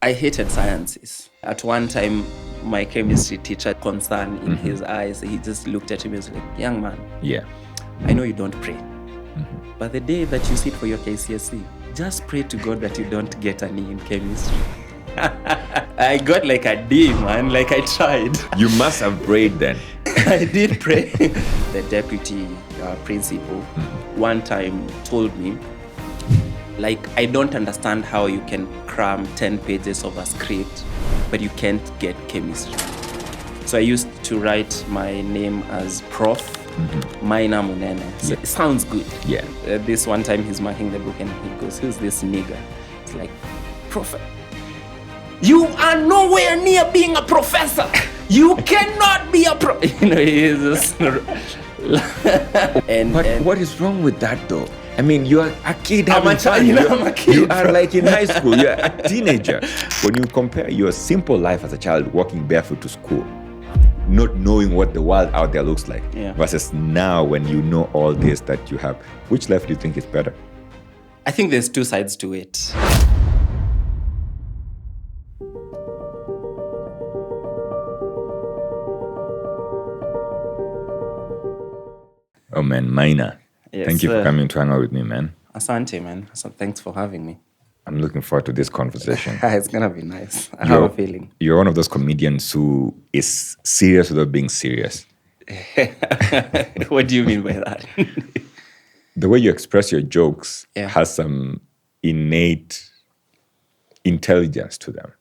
I hated sciences. At one time, my chemistry teacher, concern in his eyes, he just looked at me and was like, young man, I know you don't pray. But the day that you sit for your KCSE, just pray to God that you don't get an E in chemistry. I got like a D, man. Like I tried. You must have prayed then. I did pray. The deputy principal one time told me, like, I don't understand how you can cram 10 pages of a script, but you can't get chemistry. So I used to write my name as Prof. Maina Munene. So it sounds good. Yeah. This one time he's marking the book and he goes, who's this nigger? It's like, Prophet. You are nowhere near being a professor. You cannot be a pro. You know, he is just... But what is wrong with that though? I mean, you are a kid having fun. I'm a kid. You are like in high school. You're a teenager. When you compare your simple life as a child walking barefoot to school, not knowing what the world out there looks like, versus now when you know all this that you have, which life do you think is better? I think there's two sides to it. Oh man, Maina. Yes, thank you for coming to hang out with me, man. Asante, man. So thanks for having me. I'm looking forward to this conversation. It's going to be nice. How are you feeling? You're one of those comedians who is serious without being serious. What do you mean by that? The way you express your jokes has some innate intelligence to them.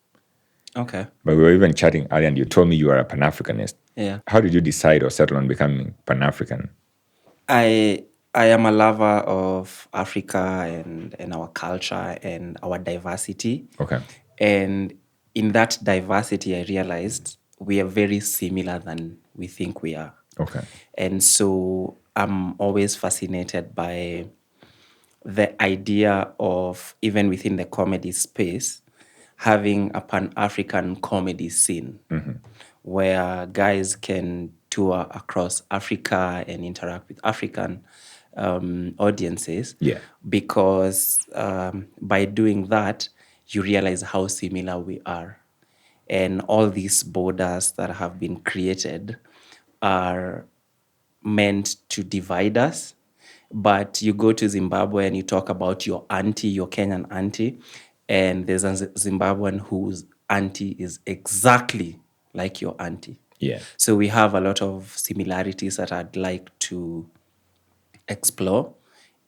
Okay. But we were even chatting earlier and you told me you are a Pan-Africanist. Yeah. How did you decide or settle on becoming Pan-African? I am a lover of Africa and our culture and our diversity. Okay. And in that diversity, I realized we are very similar than we think we are. Okay. And so I'm always fascinated by the idea of, even within the comedy space, having a Pan-African comedy scene where guys can tour across Africa and interact with African audiences. Yeah. Because by doing that, you realize how similar we are. And all these borders that have been created are meant to divide us. But you go to Zimbabwe and you talk about your auntie, your Kenyan auntie, and there's a Zimbabwean whose auntie is exactly like your auntie. Yeah. So we have a lot of similarities that I'd like to explore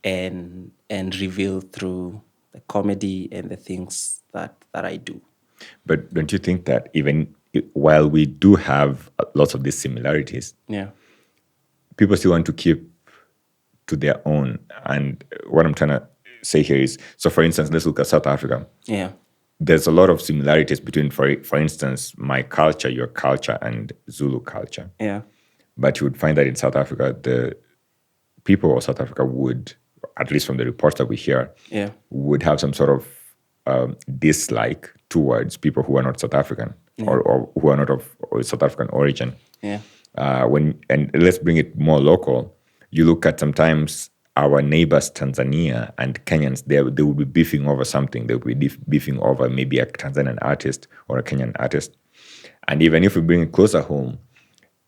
and reveal through the comedy and the things that I do. But don't you think that even while we do have lots of these similarities, people still want to keep to their own? And what I'm trying to say here is, so for instance, let's look at South Africa. Yeah. There's a lot of similarities between, for instance, my culture, your culture, and Zulu culture. Yeah. But you would find that in South Africa, the people of South Africa would, at least from the reports that we hear, would have some sort of dislike towards people who are not South African or who are not of South African origin. Yeah. And let's bring it more local. You look at sometimes our neighbors, Tanzania and Kenyans, they would be beefing over something. They would be beefing over maybe a Tanzanian artist or a Kenyan artist. And even if we bring it closer home,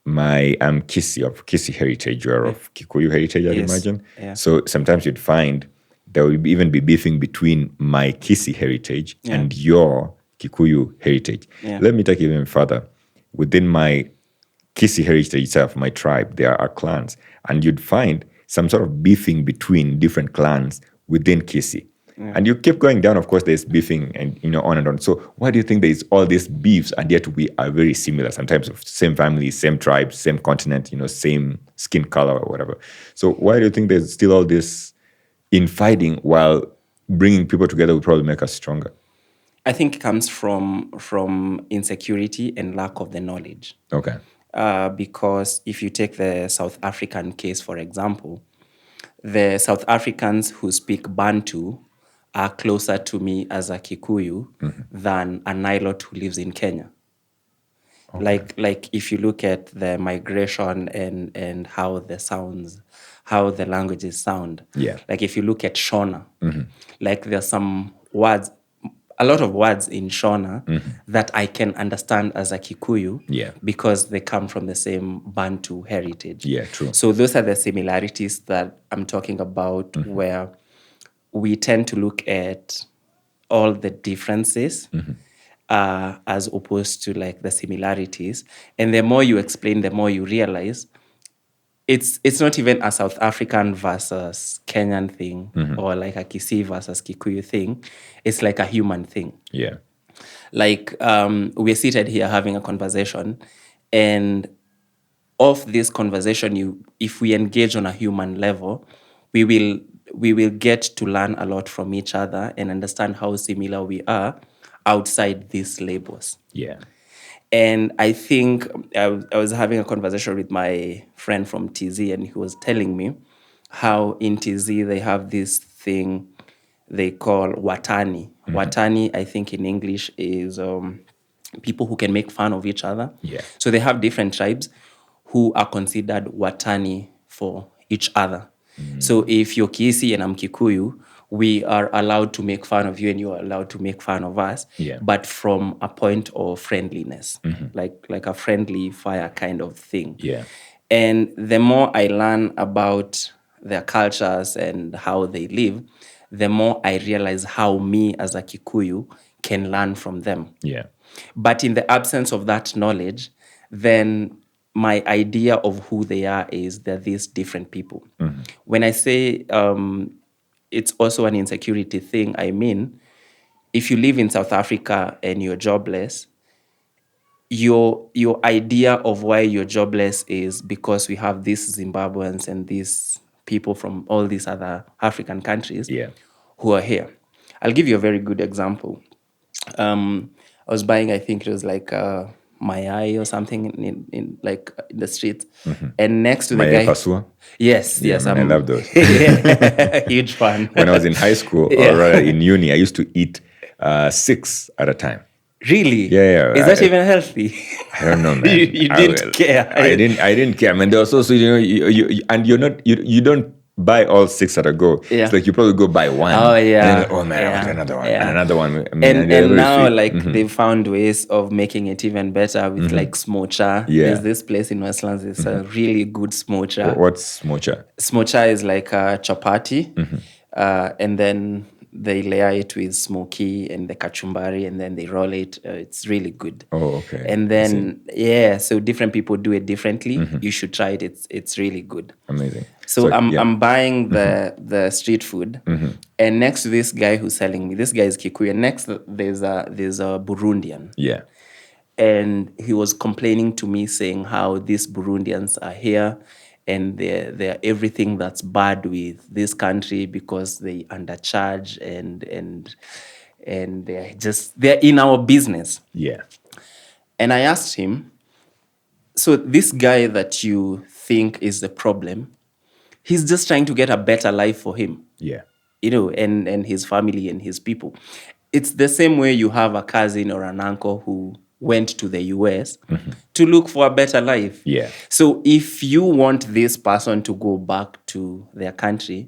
I'm Kisi, of Kisi heritage, or of Kikuyu heritage, I'd imagine. Yeah. So sometimes you'd find there will even be beefing between my Kisi heritage and your Kikuyu heritage. Yeah. Let me take it even further. Within my Kisi heritage itself, my tribe, there are clans. And you'd find some sort of beefing between different clans within Kisi. Yeah. And you keep going down, of course, there's beefing and, on and on. So why do you think there's all these beefs and yet we are very similar? Sometimes same family, same tribe, same continent, same skin color or whatever. So why do you think there's still all this infighting while bringing people together will probably make us stronger? I think it comes from insecurity and lack of the knowledge. Okay. Because if you take the South African case, for example, the South Africans who speak Bantu are closer to me as a Kikuyu than a Nilot who lives in Kenya. Okay. Like if you look at the migration and how the languages sound. Yeah. Like if you look at Shona, like there's some words, a lot of words in Shona that I can understand as a Kikuyu Yeah. because they come from the same Bantu heritage. Yeah, true. So those are the similarities that I'm talking about, where we tend to look at all the differences as opposed to like the similarities. And the more you explain, the more you realize it's not even a South African versus Kenyan thing or like a Kisii versus Kikuyu thing. It's like a human thing. Yeah. Like we're seated here having a conversation, and of this conversation, if we engage on a human level, we will get to learn a lot from each other and understand how similar we are outside these labels. Yeah. And I think I was having a conversation with my friend from TZ, and he was telling me how in TZ they have this thing they call watani. Watani, I think in English, is people who can make fun of each other. Yeah. So they have different tribes who are considered watani for each other. So if you're Kisi and I'm Kikuyu, we are allowed to make fun of you and you are allowed to make fun of us, Yeah. but from a point of friendliness, like a friendly fire kind of thing. Yeah. And the more I learn about their cultures and how they live, the more I realize how me as a Kikuyu can learn from them. Yeah. But in the absence of that knowledge, then my idea of who they are is they're these different people. When I say it's also an insecurity thing, I mean, if you live in South Africa and you're jobless, your idea of why you're jobless is because we have these Zimbabweans and these people from all these other African countries Yeah. who are here. I'll give you a very good example. I was buying, I think it was like my eye or something in like in the street, and next to the My guy. Pasua. Yes, Yeah, yes, man, I love those. Huge fan. When I was in high school Yeah. or rather in uni, I used to eat 6 at a time. Really? Yeah. Is that even healthy? I don't know, man. You didn't care. I didn't care, man. There was also, and you don't buy all 6 at a go. Yeah. It's like you probably go buy one. Oh, yeah. And then, oh man, I want another one. Yeah. And another one. I mean, And they're very now sweet. like they've found ways of making it even better with like smocha. Yeah. There's this place in Westlands. It's a really good smocha. What's mocha? Smocha is like a chapati, and then they layer it with smoky and the kachumbari, and then they roll it. It's really good. Oh, okay. And then so different people do it differently. You should try it. It's really good. Amazing. So yeah. I'm buying the street food, and next to this guy who's selling me, this guy is Kikuyu. And next there's a Burundian. Yeah. And he was complaining to me saying how these Burundians are here and they're everything that's bad with this country because they undercharge and they're in our business. Yeah. And I asked him, so this guy that you think is the problem, he's just trying to get a better life for him. Yeah. And his family and his people. It's the same way you have a cousin or an uncle who went to the US to look for a better life. Yeah. So if you want this person to go back to their country,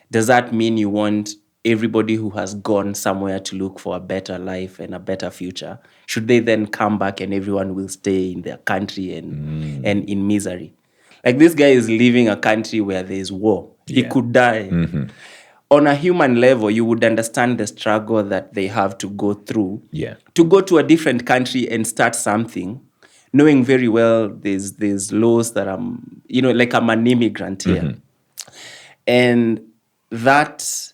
does that mean you want everybody who has gone somewhere to look for a better life and a better future? Should they then come back and everyone will stay in their country and in misery? Like this guy is living a country where there's war. He could die. On a human level, you would understand the struggle that they have to go through to go to a different country and start something, knowing very well there's laws that like I'm an immigrant here. And that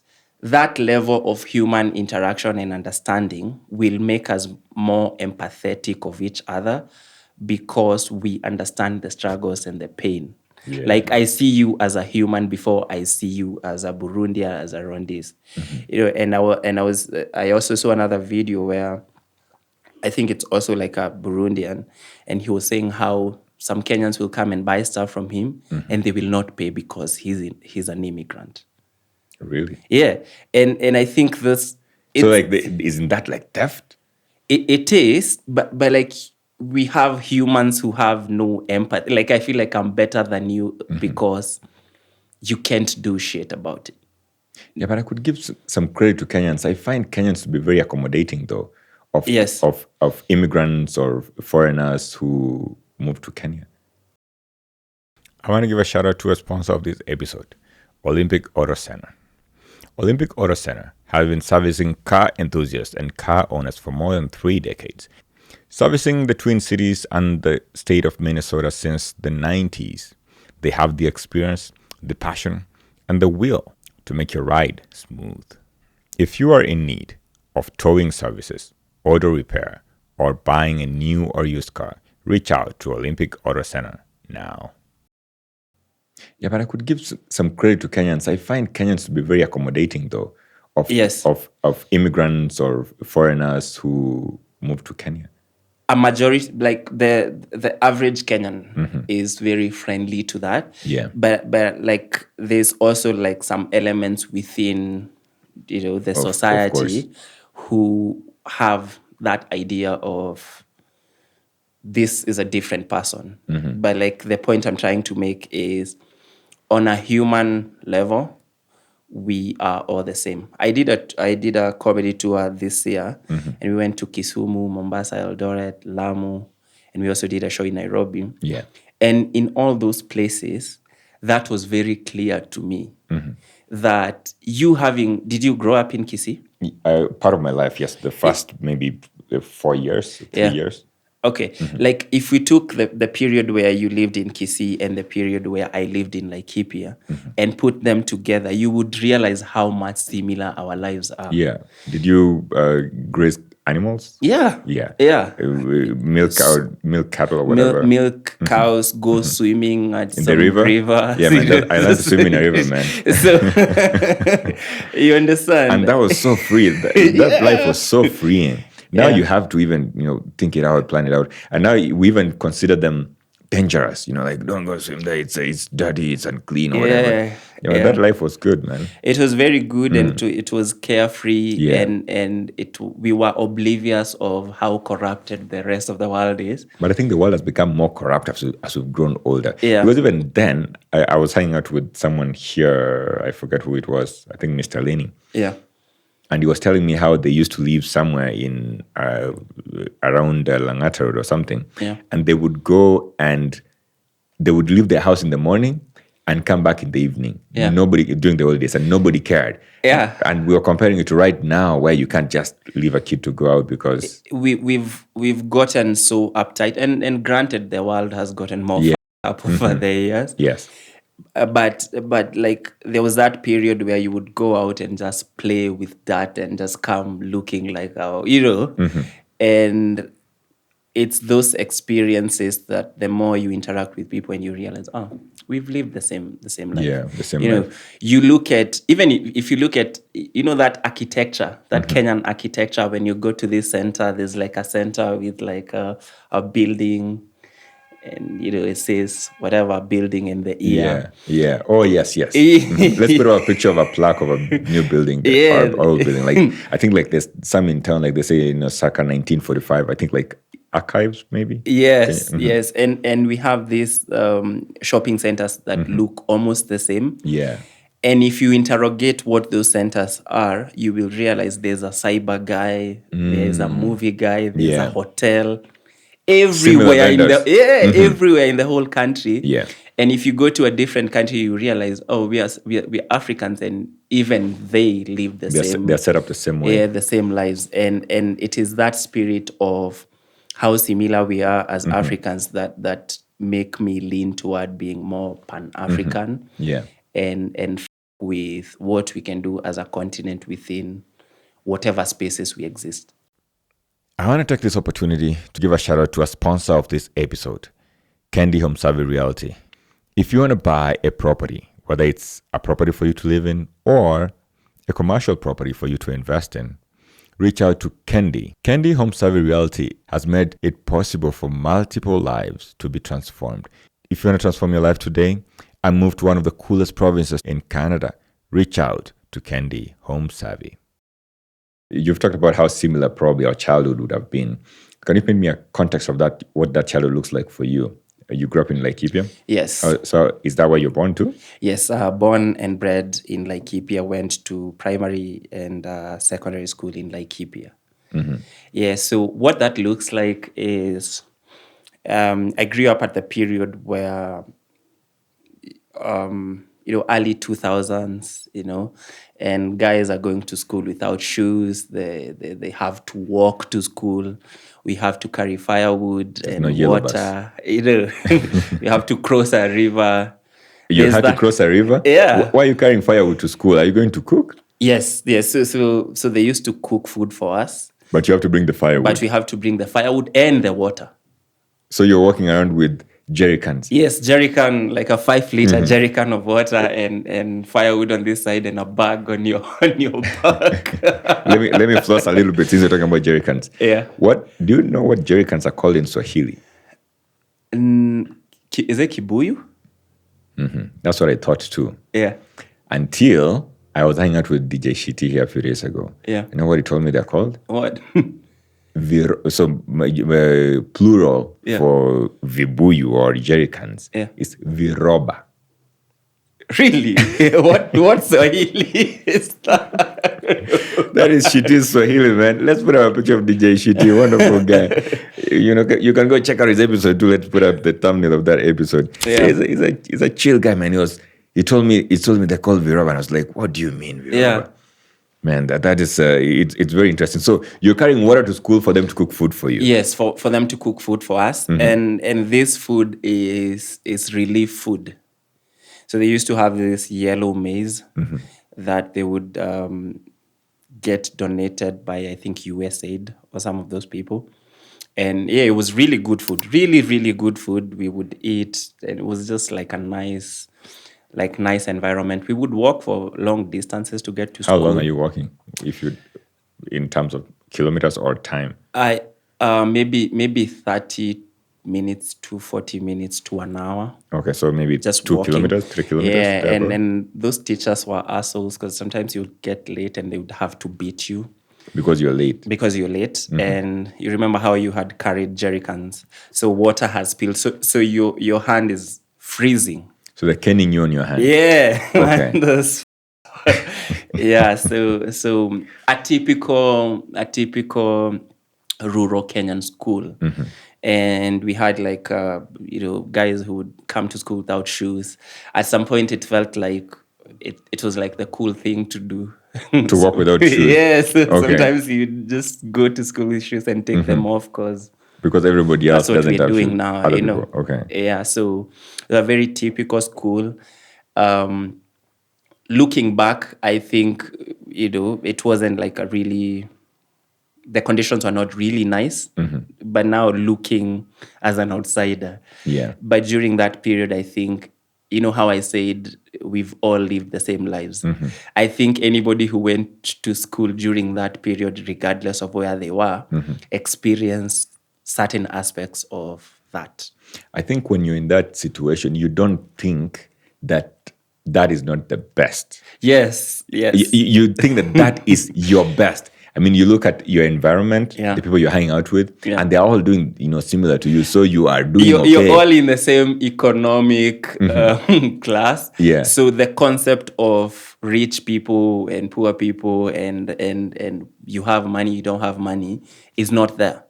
level of human interaction and understanding will make us more empathetic of each other because we understand the struggles and the pain. Yeah. Like I see you as a human before I see you as a Burundian, as a Rwandese. I also saw another video where I think it's also like a Burundian, and he was saying how some Kenyans will come and buy stuff from him and they will not pay because he's an immigrant. Really? Yeah. And I think this... So like, isn't that like theft? It is, but like we have humans who have no empathy. Like I feel like I'm better than you because you can't do shit about it. Yeah, but I could give some credit to Kenyans. I find Kenyans to be very accommodating, though, of Yes. of immigrants or foreigners who move to Kenya. I want to give a shout out to a sponsor of this episode, Olympic Auto Center. Olympic Auto Center has been servicing car enthusiasts and car owners for more than 3 decades, servicing the Twin Cities and the state of Minnesota since the 90s. They have the experience, the passion, and the will to make your ride smooth. If you are in need of towing services, auto repair, or buying a new or used car, reach out to Olympic Auto Center now. Yeah, but I could give some credit to Kenyans. I find Kenyans to be very accommodating, though, of Yes. of immigrants or foreigners who move to Kenya. A majority, like the average Kenyan is very friendly to that. Yeah. But like there's also like some elements within, the Of society course. who have that idea of this is a different person. But like the point I'm trying to make is on a human level, we are all the same. I did a comedy tour this year, and we went to Kisumu, Mombasa, Eldoret, Lamu, and we also did a show in Nairobi. Yeah. And in all those places, that was very clear to me that did you grow up in Kisii? Part of my life, yes. The first maybe 4 years, 3 years. Okay, like if we took the period where you lived in Kisii and the period where I lived in Laikipia and put them together, you would realize how much similar our lives are. Yeah. Did you graze animals? Yeah. Yeah. Yeah. Milk cattle or whatever. Milk cows, go swimming at In some the river? Yeah, man. I like to swim in a river, man. So you understand? And that was so free. That life was so freeing. Now you have to even, think it out, plan it out. And now we even consider them dangerous. Like, don't go swim there. It's dirty, it's unclean or whatever. That life was good, man. It was very good and it was carefree. Yeah. And we were oblivious of how corrupted the rest of the world is. But I think the world has become more corrupt as we've grown older. Yeah. Because even then, I was hanging out with someone here. I forget who it was. I think Mr. Lenny. Yeah. And he was telling me how they used to live somewhere in around Langata Road or something. Yeah. And they would go and they would leave their house in the morning and come back in the evening. Yeah. Nobody during the holidays, and nobody cared. Yeah. And we were comparing it to right now, where you can't just leave a kid to go out because we've gotten so uptight, and granted, the world has gotten more up over the years. Yes. But like there was that period where you would go out and just play with dirt and just come looking like and it's those experiences that the more you interact with people and you realize, we've lived the same life. Yeah, the same life. You look at, even if you look at, that architecture, that Kenyan architecture, when you go to this center, there's like a center with like a building, and it says whatever building in the ear. Yeah. Oh yes. Let's put up a picture of a plaque of a new building. Old building. Like I think like there's some in town, like they say circa 1945. I think like archives maybe. Yes. And we have these shopping centers that look almost the same. Yeah. And if you interrogate what those centers are, you will realize there's a cyber guy, there's a movie guy, there's a hotel. Everywhere everywhere in the whole country. Yeah. And if you go to a different country, you realize, we're Africans, and even they live the same. They're set up the same way. Yeah, the same lives. And it is that spirit of how similar we are as Africans that make me lean toward being more Pan-African. Yeah. And with what we can do as a continent within whatever spaces we exist. I want to take this opportunity to give a shout out to a sponsor of this episode, Candy Home Survey Realty. If you want to buy a property, whether it's a property for you to live in or a commercial property for you to invest in, reach out to Candy. Candy Home Survey Realty has made it possible for multiple lives to be transformed. If you want to transform your life today and move to one of the coolest provinces in Canada, reach out to Candy Home Survey. You've talked about how similar probably our childhood would have been. Can you paint me a context of that, what that childhood looks like for you? You grew up in Laikipia? Yes. So is that where you're born to? Yes, born and bred in Laikipia, went to primary and secondary school in Laikipia. Yeah, so what that looks like is I grew up at the period where, early 2000s, and guys are going to school without shoes. They have to walk to school. We have to carry firewood and no yellow bus. water. We have to cross a river. You There's had to cross a river? Yeah. Why are you carrying firewood to school? Are you going to cook? Yes. So they used to cook food for us, But you have to bring the firewood. but we have to bring the firewood and the water. So you're walking around with jerry cans. Yes, jerry can, like a 5-liter jerry can of water and firewood on this side and a bag on your back. let me floss a little bit since we're talking about jerry cans. Yeah. What do you know what jerry cans are called in Swahili? Is it kibuyu? That's what I thought too. Yeah. Until I was hanging out with DJ Shiti here a few days ago. Yeah. You know what he told me they're called? What? Plural Yeah. for vibuyu or jerry cans is viroba. Really? What Swahili is that? That is Shiti's Swahili, man. Let's put up a picture of DJ Shiti, wonderful guy. You can go check out his episode too. Let's put up the thumbnail of that episode. Yeah. He's a chill guy, man. He told me they're called viroba, and I was like, what do you mean viroba? Yeah. Man, that is it's very interesting. So you're carrying water to school for them to cook food for you. Yes, for them to cook food for us, and this food is relief food. So they used to have this yellow maize that they would get donated by, I think, USAID or some of those people. And yeah, it was really good food, really, really good food. We would eat, and it was just like a nice environment. We would walk for long distances to get to school. How long are you walking, in terms of kilometers or time? I maybe 30 minutes to 40 minutes to an hour. Okay, so maybe Just 2 walking. kilometers, 3 kilometers. Yeah, thereabout? and those teachers were assholes because sometimes you'd get late and they would have to beat you Because you're late. because you're late. And you remember how you had carried jerry cans, so water has spilled, so your hand is freezing. So they're caning you on your hand. Yeah. Okay. Yeah. So a typical rural Kenyan school. And we had like guys who would come to school without shoes. At some point it felt like it was like the cool thing to do. To walk without shoes. Yes. Okay. Sometimes you just go to school with shoes and take them off Because everybody else that's what doesn't we're have doing shoes. now, Other people. Okay. Yeah, so a very typical school. Looking back, I think, it wasn't like the conditions were not really nice. But now looking as an outsider. Yeah. But during that period, I think, how I said we've all lived the same lives. I think anybody who went to school during that period, regardless of where they were, experienced certain aspects of that. I think when you're in that situation, you don't think that is not the best. Yes. You think that is your best. I mean, you look at your environment, Yeah. the people you're hanging out with, Yeah. and they're all doing, similar to you. So you are doing okay. You're all in the same economic class. Yeah. So the concept of rich people and poor people and you have money, you don't have money is not there.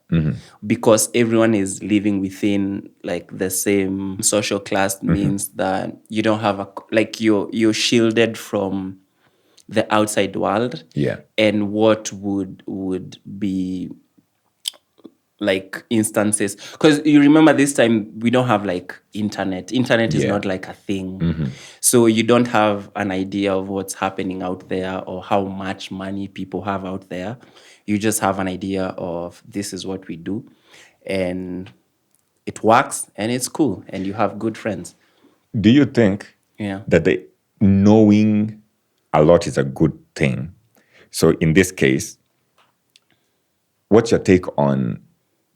Because everyone is living within like the same social class means that you don't have you're shielded from the outside world. Yeah. And what would be like instances, because you remember this time we don't have like internet is not like a thing. So you don't have an idea of what's happening out there or how much money people have out there. You just have an idea of this is what we do and it works and it's cool and you have good friends. Do you think Yeah. that the knowing a lot is a good thing? So in this case, what's your take on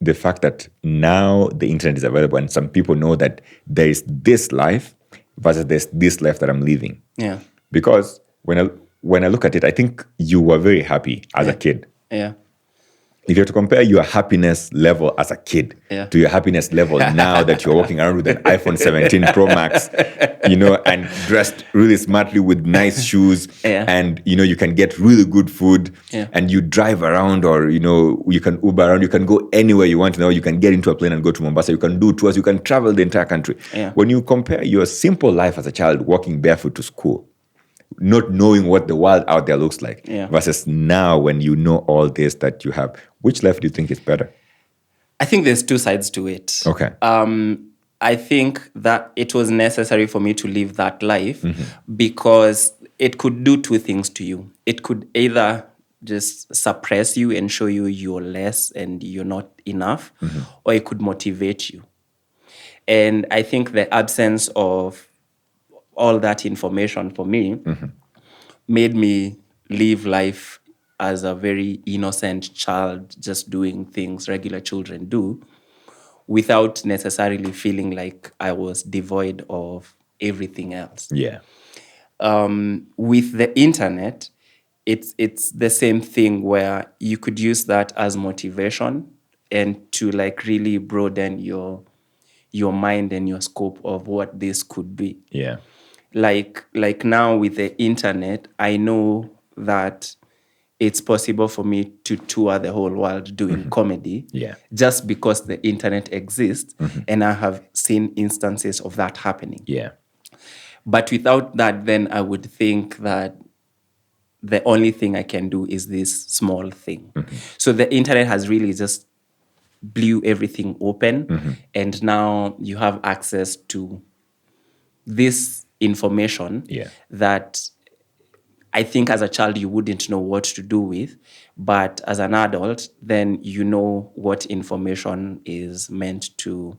the fact that now the internet is available and some people know that there is this life versus there's this life that I'm living? Yeah. Because when I look at it, I think you were very happy as a kid. Yeah. if you have to compare your happiness level as a kid Yeah. to your happiness level now that you're walking around with an iPhone 17 Pro Max, and dressed really smartly with nice shoes, Yeah. and you can get really good food, Yeah. and you drive around, or you can Uber around, you can go anywhere you want. You can get into a plane and go to Mombasa, you can do tours, you can travel the entire country. Yeah. When you compare your simple life as a child walking barefoot to school, not knowing what the world out there looks like, Yeah. versus now when you know all this that you have, which life do you think is better? I think there's two sides to it. Okay. I think that it was necessary for me to live that life Mm-hmm. because it could do two things to you. It could either just suppress you and show you you're less and you're not enough, Mm-hmm. or it could motivate you. And I think the absence of all that information for me made me live life as a very innocent child, just doing things regular children do, without necessarily feeling like I was devoid of everything else. Yeah. With the internet, it's the same thing where you could use that as motivation and to like really broaden your mind and your scope of what this could be. Yeah. Like now with the internet, I know that it's possible for me to tour the whole world doing comedy, Yeah. just because the internet exists, and I have seen instances of that happening. Yeah. But without that, then I would think that the only thing I can do is this small thing. So the internet has really just blew everything open, and now you have access to this information Yeah. that I think as a child you wouldn't know what to do with, but as an adult, then you know what information is meant to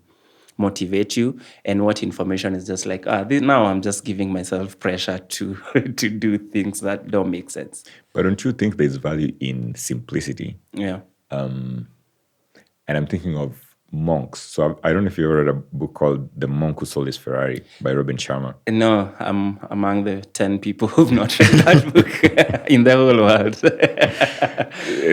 motivate you and what information is just like, now I'm just giving myself pressure to to do things that don't make sense. But don't you think there's value in simplicity? Yeah. And I'm thinking of monks. So I don't know if you ever read a book called The Monk Who Sold His Ferrari by Robin Sharma. No, I'm among the 10 people who've not read that book in the whole world.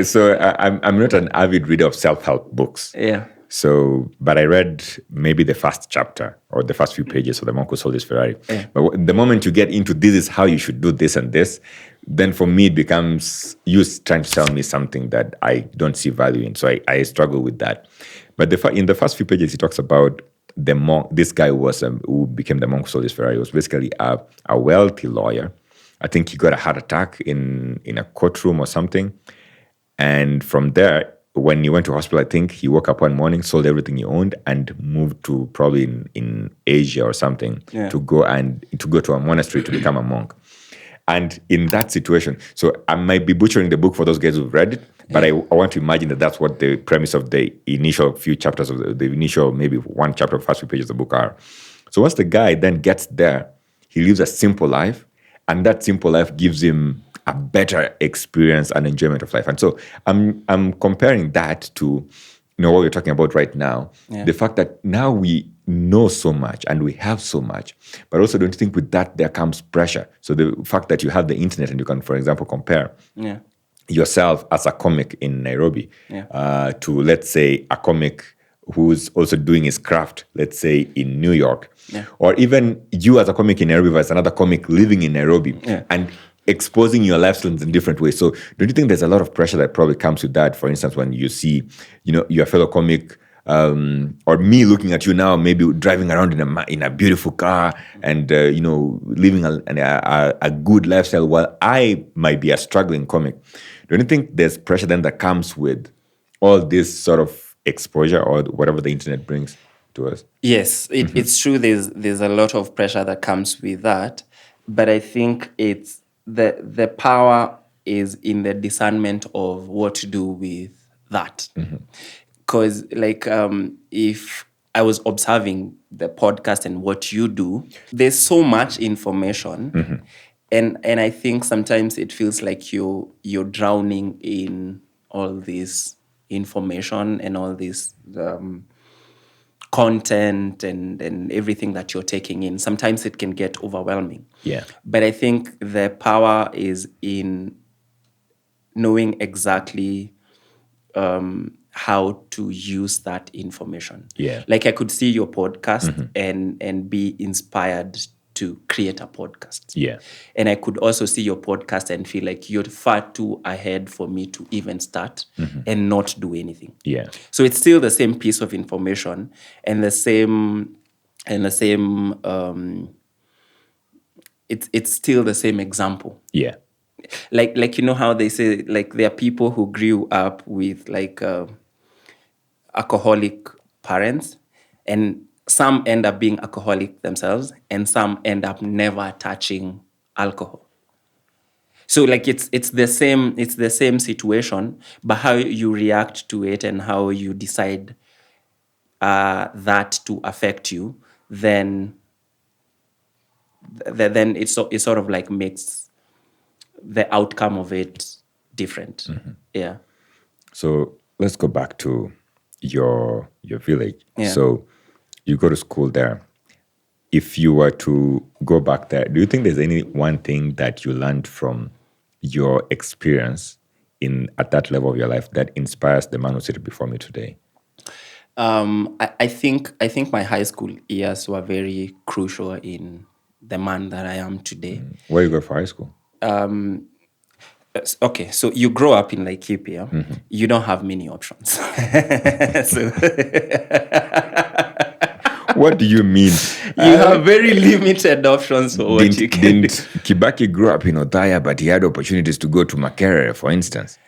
So I'm not an avid reader of self-help books. Yeah. So, but I read maybe the first chapter or the first few pages of The Monk Who Sold His Ferrari. Yeah. But the moment you get into this is how you should do this and this, then for me it becomes you trying to sell me something that I don't see value in. So I struggle with that. But in the first few pages, he talks about the monk. This guy who became the monk who sold his Ferrari. He was basically a wealthy lawyer. I think he got a heart attack in a courtroom or something. And from there, when he went to hospital, I think he woke up one morning, sold everything he owned, and moved to probably in Asia or something to go to a monastery to become a monk. And in that situation, so I might be butchering the book for those guys who've read it, but I want to imagine that that's what the premise of the initial few chapters of the initial, maybe one chapter, first few pages of the book are. So once the guy then gets there, he lives a simple life, and that simple life gives him a better experience and enjoyment of life. And so I'm comparing that to what we're talking about right now. Yeah. The fact that now we know so much and we have so much, but also don't you think with that there comes pressure? So the fact that you have the internet and you can, for example, compare yourself as a comic in Nairobi to, let's say, a comic who's also doing his craft, let's say, in New York. Or even you as a comic in Nairobi versus another comic living in Nairobi and exposing your lifestyles in different ways. So don't you think there's a lot of pressure that probably comes with that? For instance, when you see, your fellow comic or me looking at you now, maybe driving around in a beautiful car and, living a good lifestyle while I might be a struggling comic. Don't you think there's pressure then that comes with all this sort of exposure or whatever the internet brings to us? Yes, it's true. There's a lot of pressure that comes with that, but I think it's the power is in the discernment of what to do with that. Because if I was observing the podcast and what you do, there's so much information, and I think sometimes it feels like you're drowning in all this information and all this content and everything that you're taking in. Sometimes it can get overwhelming. Yeah. But I think the power is in knowing exactly how to use that information. Yeah. Like I could see your podcast and be inspired to create a podcast. Yeah. And I could also see your podcast and feel like you're far too ahead for me to even start and not do anything. Yeah. So it's still the same piece of information and the same it's still the same example. Yeah. Like you know how they say like there are people who grew up with like alcoholic parents, and some end up being alcoholic themselves and some end up never touching alcohol. So like it's the same situation, but how you react to it and how you decide that to affect you, then it sort of like makes the outcome of it different. Yeah. So let's go back to your village. Yeah. So you go to school there. If you were to go back there, do you think there's any one thing that you learned from your experience at that level of your life that inspires the man who sits before me today? I think my high school years were very crucial in the man that I am today. Where you go for high school? Okay, so you grow up in Laikipia, you don't have many options. So What do you mean? you have very limited options for what you can do. Kibaki grew up in Othaya, but he had opportunities to go to Makerere, for instance.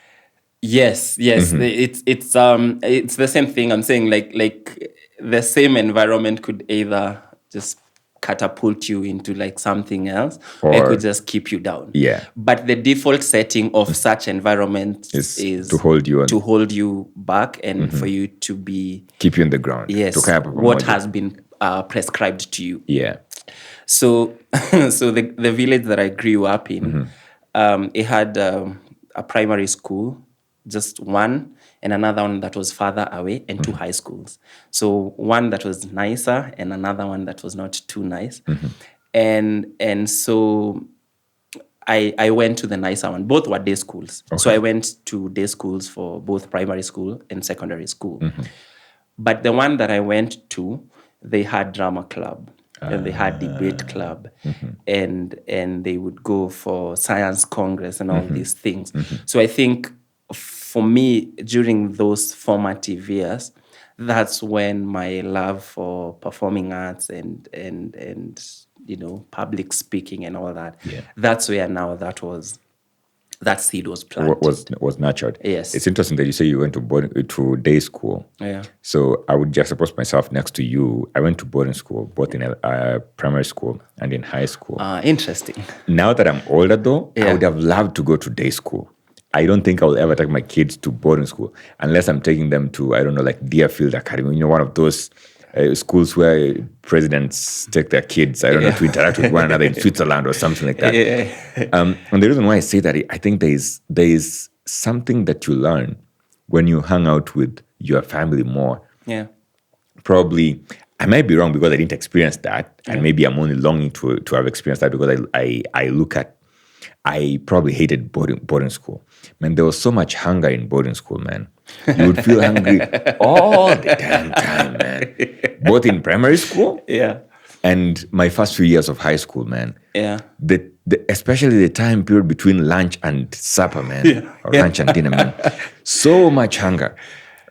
Yes. It's the same thing. I'm saying like the same environment could either just catapult you into like something else, or it could just keep you down. Yeah. But the default setting of such environment is to hold you back and for you to keep you on the ground. Yes. What has been prescribed to you. Yeah. So the village that I grew up in, it had a primary school, just one, and another one that was farther away, and two high schools. So one that was nicer and another one that was not too nice. And so I went to the nicer one. Both were day schools. Okay. So I went to day schools for both primary school and secondary school. But the one that I went to, they had drama club. And they had debate club, and they would go for science congress and all these things. So I think for me, during those formative years, that's when my love for performing arts and public speaking and all that, that's where now that seed was planted. Was nurtured. Yes. It's interesting that you say you went to day school. Yeah. So I would just suppose myself next to you. I went to boarding school, both in primary school and in high school. Interesting. Now that I'm older, though, I would have loved to go to day school. I don't think I will ever take my kids to boarding school unless I'm taking them to, I don't know, like Deerfield Academy, one of those schools where presidents take their kids, I don't know, to interact with one another in Switzerland or something like that. And the reason why I say that, I think there is something that you learn when you hang out with your family more. Yeah. Probably, I might be wrong because I didn't experience that, and maybe I'm only longing to have experienced that because I probably hated boarding school. Man, there was so much hunger in boarding school, man. You would feel hungry all the damn time, man. Both in primary school, and my first few years of high school, man. Yeah. Especially the time period between lunch and supper, man, or lunch and dinner, man. So much hunger.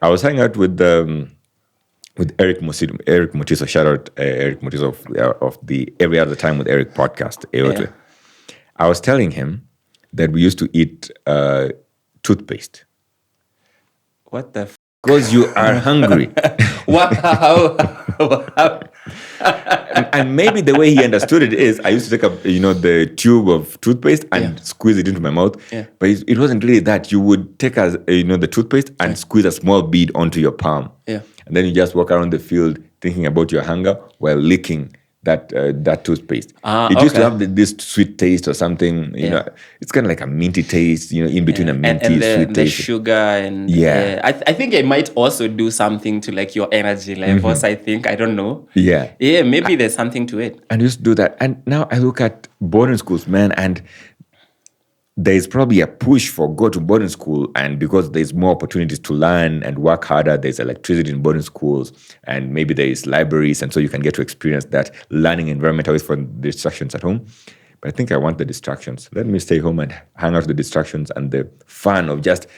I was hanging out with Eric Motiso. Shout out Eric Motiso of the Every Other Time with Eric podcast. I was telling him that we used to eat toothpaste. What the because you are hungry. Wow. And maybe the way he understood it is I used to take the tube of toothpaste and squeeze it into my mouth. Yeah. But it wasn't really that. You would take the toothpaste and squeeze a small bead onto your palm. Yeah. And then you just walk around the field thinking about your hunger while licking that toothpaste. It used to have this sweet taste or something. You know, it's kind of like a minty taste. In between a minty and sweet the taste. Sugar and I think it might also do something to like your energy levels. I think I don't know. Maybe there's something to it. And used to do that. And now I look at boarding schools, man, and there's probably a push for go to boarding school, and because there's more opportunities to learn and work harder, there's electricity in boarding schools, and maybe there's libraries, and so you can get to experience that learning environment away from the distractions at home. But I think I want the distractions. Let me stay home and hang out with the distractions and the fun of just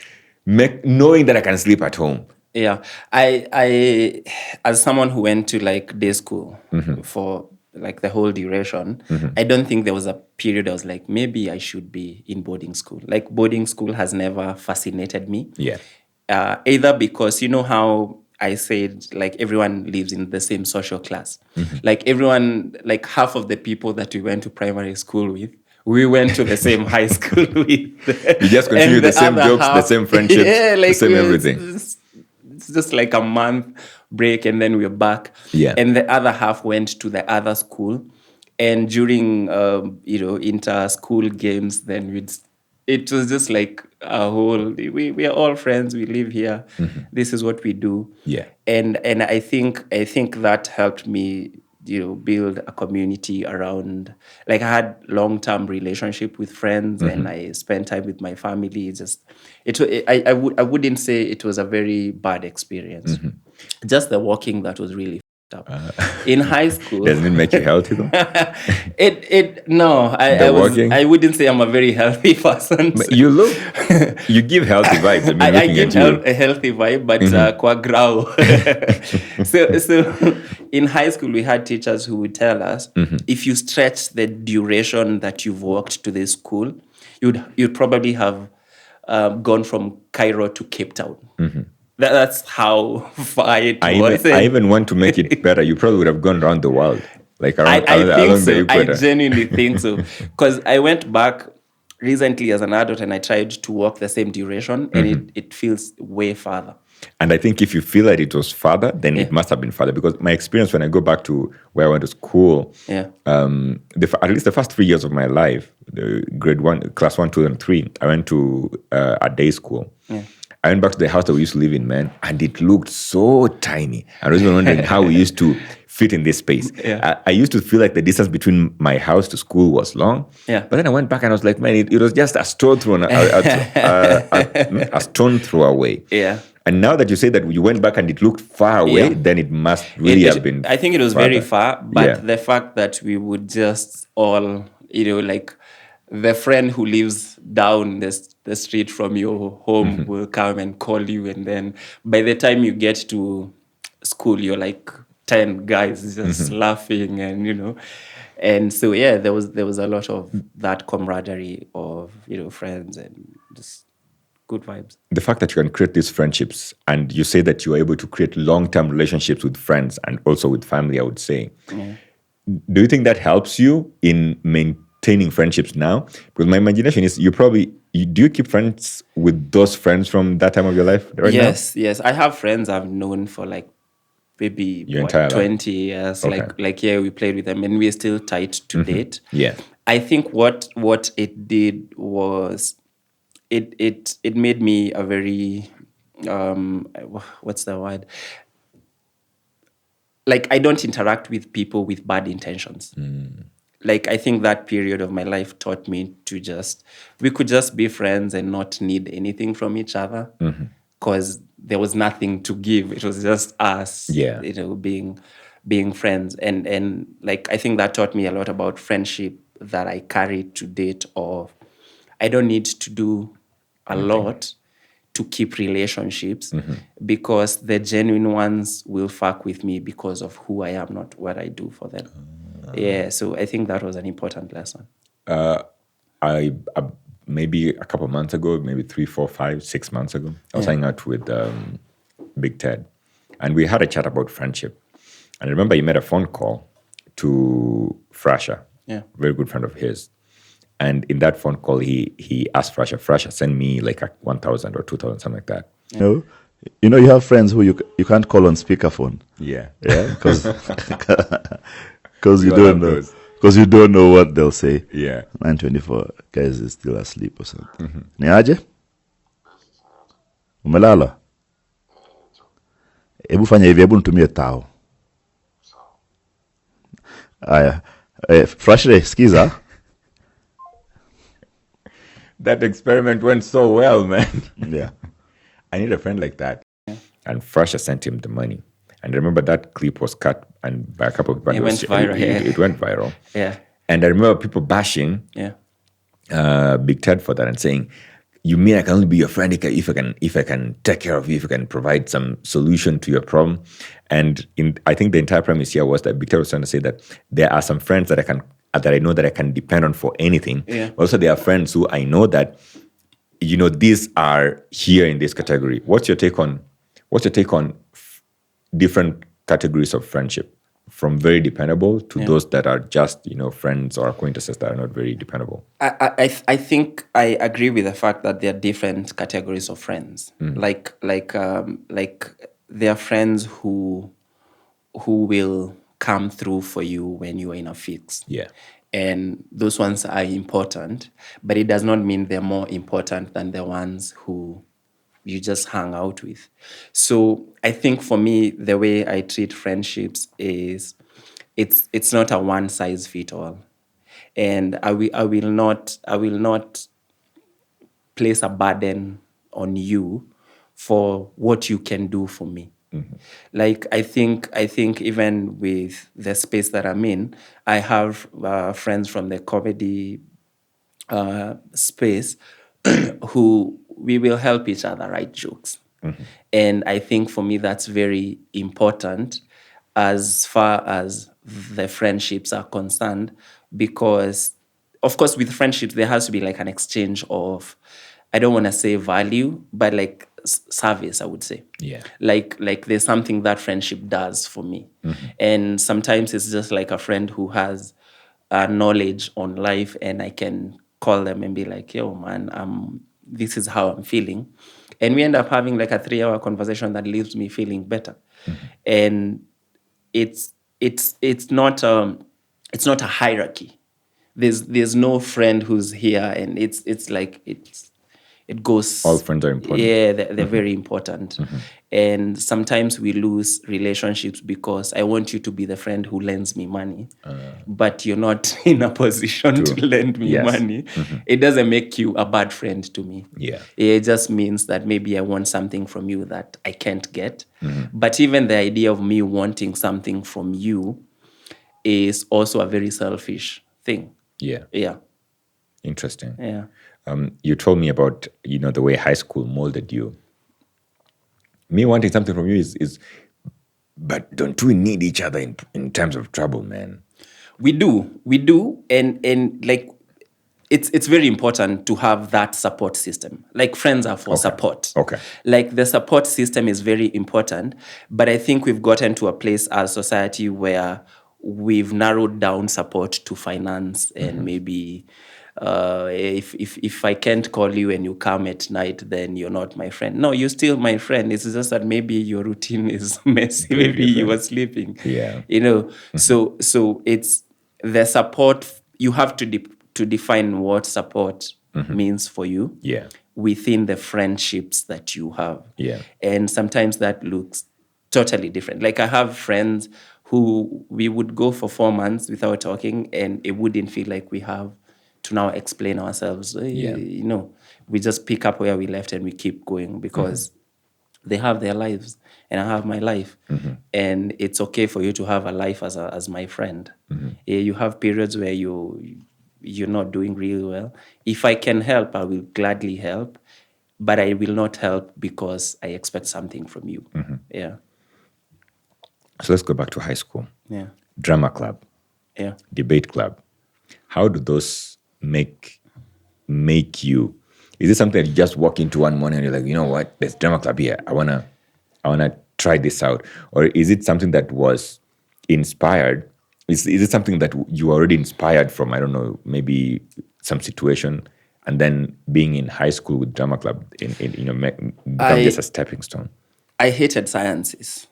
knowing that I can sleep at home. Yeah, I as someone who went to like day school for like the whole duration, I don't think there was a period I was like, maybe I should be in boarding school. Like boarding school has never fascinated me. Yeah. Either because you know how I said like everyone lives in the same social class. Like everyone, like half of the people that we went to primary school with, we went to the same high school with. You just continue the same jokes, the same friendships, the same everything. It's just like a month break and then we're back. Yeah. And the other half went to the other school. And during, inter-school games, then it was just like a whole, we are all friends, we live here. This is what we do. Yeah. And I think that helped me, build a community around, like I had long-term relationship with friends and I spent time with my family. I wouldn't say it was a very bad experience. Just the walking that was really up. In high school. Doesn't it make you healthy though? I wouldn't say I'm a very healthy person. But you give healthy vibes. I give a healthy vibe, but kwa grau. So in high school, we had teachers who would tell us, if you stretch the duration that you've walked to this school, you'd probably have gone from Cairo to Cape Town. That's how far it was. I even want to make it better. You probably would have gone around the world, like around along the equator. I genuinely think so. Because I went back recently as an adult and I tried to walk the same duration and it feels way farther. And I think if you feel that it was farther, then it must have been farther. Because my experience when I go back to where I went to school, at least the first 3 years of my life, the grade 1, class 1, 2, and 3, I went to a day school. Yeah. I went back to the house that we used to live in, man, and it looked so tiny. I was even wondering how we used to fit in this space. Yeah. I used to feel like the distance between my house to school was long. Yeah. But then I went back and I was like, man, it was just a stone throw, a stone throw away. Yeah. And now that you say that you went back and it looked far away, then it must really have been. I think it was very far, but the fact that we would just all, like the friend who lives down the street from your home will come and call you, and then by the time you get to school, you're like 10 guys just laughing, and and so there was a lot of that camaraderie of friends and just good vibes. The fact that you can create these friendships, and you say that you are able to create long-term relationships with friends and also with family, I would say. Yeah. Do you think that helps you in maintaining friendships now? Because my imagination is do you keep friends with those friends from that time of your life right now? Yes. I have friends I've known for like maybe 20 years. Okay. Like we played with them and we're still tight to date. Yeah. I think what it did was it made me a very what's the word? Like I don't interact with people with bad intentions. Like I think that period of my life taught me we could just be friends and not need anything from each other because there was nothing to give. It was just us, being friends. And like I think that taught me a lot about friendship that I carry to date. Of I don't need to do a lot to keep relationships because the genuine ones will fuck with me because of who I am, not what I do for them. So I think that was an important lesson. I maybe a couple of months ago, maybe 3, 4, 5, 6 months ago, I was hanging out with Big Ted, and we had a chat about friendship. And I remember he made a phone call to Frasha, very good friend of his. And in that phone call, he asked Frasha, send me like 1,000 or 2,000, something like that. You you have friends who you can't call on speakerphone. Yeah, because you don't know. Because you don't know what they'll say. Yeah. 9:24, guys is still asleep or something. Ni aje? Umelala? Hebu fanya hivi, hebu nitumie tao. Aya. Fresh skiza. That experiment went so well, man. Yeah. I need a friend like that. And Frasha sent him the money. And I remember that clip was cut and by a couple of people. It went viral, It went viral. Yeah. And I remember people bashing Yeah. Big Ted for that and saying, "You mean I can only be your friend if I can take care of you, if I can provide some solution to your problem?" And I think the entire premise here was that Big Ted was trying to say that there are some friends that I know that I can depend on for anything. Yeah. Also, there are friends who I know that these are here in this category. What's your take on different categories of friendship, from very dependable to those that are just friends or acquaintances that are not very dependable? I think I agree with the fact that there are different categories of friends. Like there are friends who will come through for you when you are in a fix. Yeah. And those ones are important, but it does not mean they're more important than the ones who you just hang out with. So I think for me, the way I treat friendships is it's not a one size fit all. And I will not place a burden on you for what you can do for me. Like I think even with the space that I'm in, I have friends from the comedy space who we will help each other write jokes. And I think for me that's very important as far as the friendships are concerned, because of course with friendships there has to be like an exchange of, I don't want to say value, but like service, I would say. Yeah. Like there's something that friendship does for me. And sometimes it's just like a friend who has knowledge on life, and I can call them and be like, yo man, this is how I'm feeling. And we end up having like a 3-hour conversation that leaves me feeling better. And it's not a hierarchy. There's no friend who's here, and it's like it goes. All friends are important. Yeah, they're very important. And sometimes we lose relationships because I want you to be the friend who lends me money, but you're not in a position to lend me money. It doesn't make you a bad friend to me. Yeah. It just means that maybe I want something from you that I can't get. But even the idea of me wanting something from you is also a very selfish thing. Yeah. Yeah. Interesting. Yeah. You told me about the way high school molded you. Me wanting something from you is but don't we need each other in times of trouble, man? We do, and like it's very important to have that support system. Like friends are for support. Okay. Like the support system is very important, but I think we've gotten to a place as society where we've narrowed down support to finance and maybe if I can't call you and you come at night, then you're not my friend. No, you're still my friend. It's just that maybe your routine is messy. Maybe you were sleeping. Yeah. So it's the support. You have to define what support means for you. Yeah. Within the friendships that you have. Yeah. And sometimes that looks totally different. Like I have friends who we would go for 4 months without talking, and it wouldn't feel like we have to now explain ourselves. We just pick up where we left and we keep going because they have their lives and I have my life. And it's okay for you to have a life as my friend. You have periods where you're not doing really well. If I can help, I will gladly help, but I will not help because I expect something from you. Yeah. So let's go back to high school. Yeah. Drama club. Yeah. Debate club. How do those make you? Is it something that you just walk into one morning and you're like, you know what, there's drama club here. I wanna try this out. Or is it something that was inspired? Is it something that you were already inspired from, I don't know, maybe some situation, and then being in high school with drama club become just a stepping stone? I hated sciences.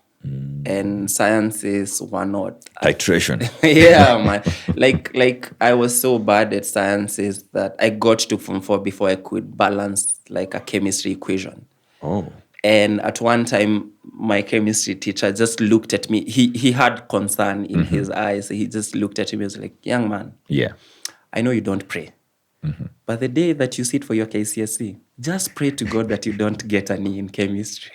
And sciences were not Titration. yeah, man. Like I was so bad at sciences that I got to Form 4 before I could balance like a chemistry equation. Oh. And at one time, my chemistry teacher just looked at me. He had concern in his eyes. He just looked at me and was like, young man, Yeah. I know you don't pray, But the day that you sit for your KCSE, just pray to God that you don't get an E in chemistry.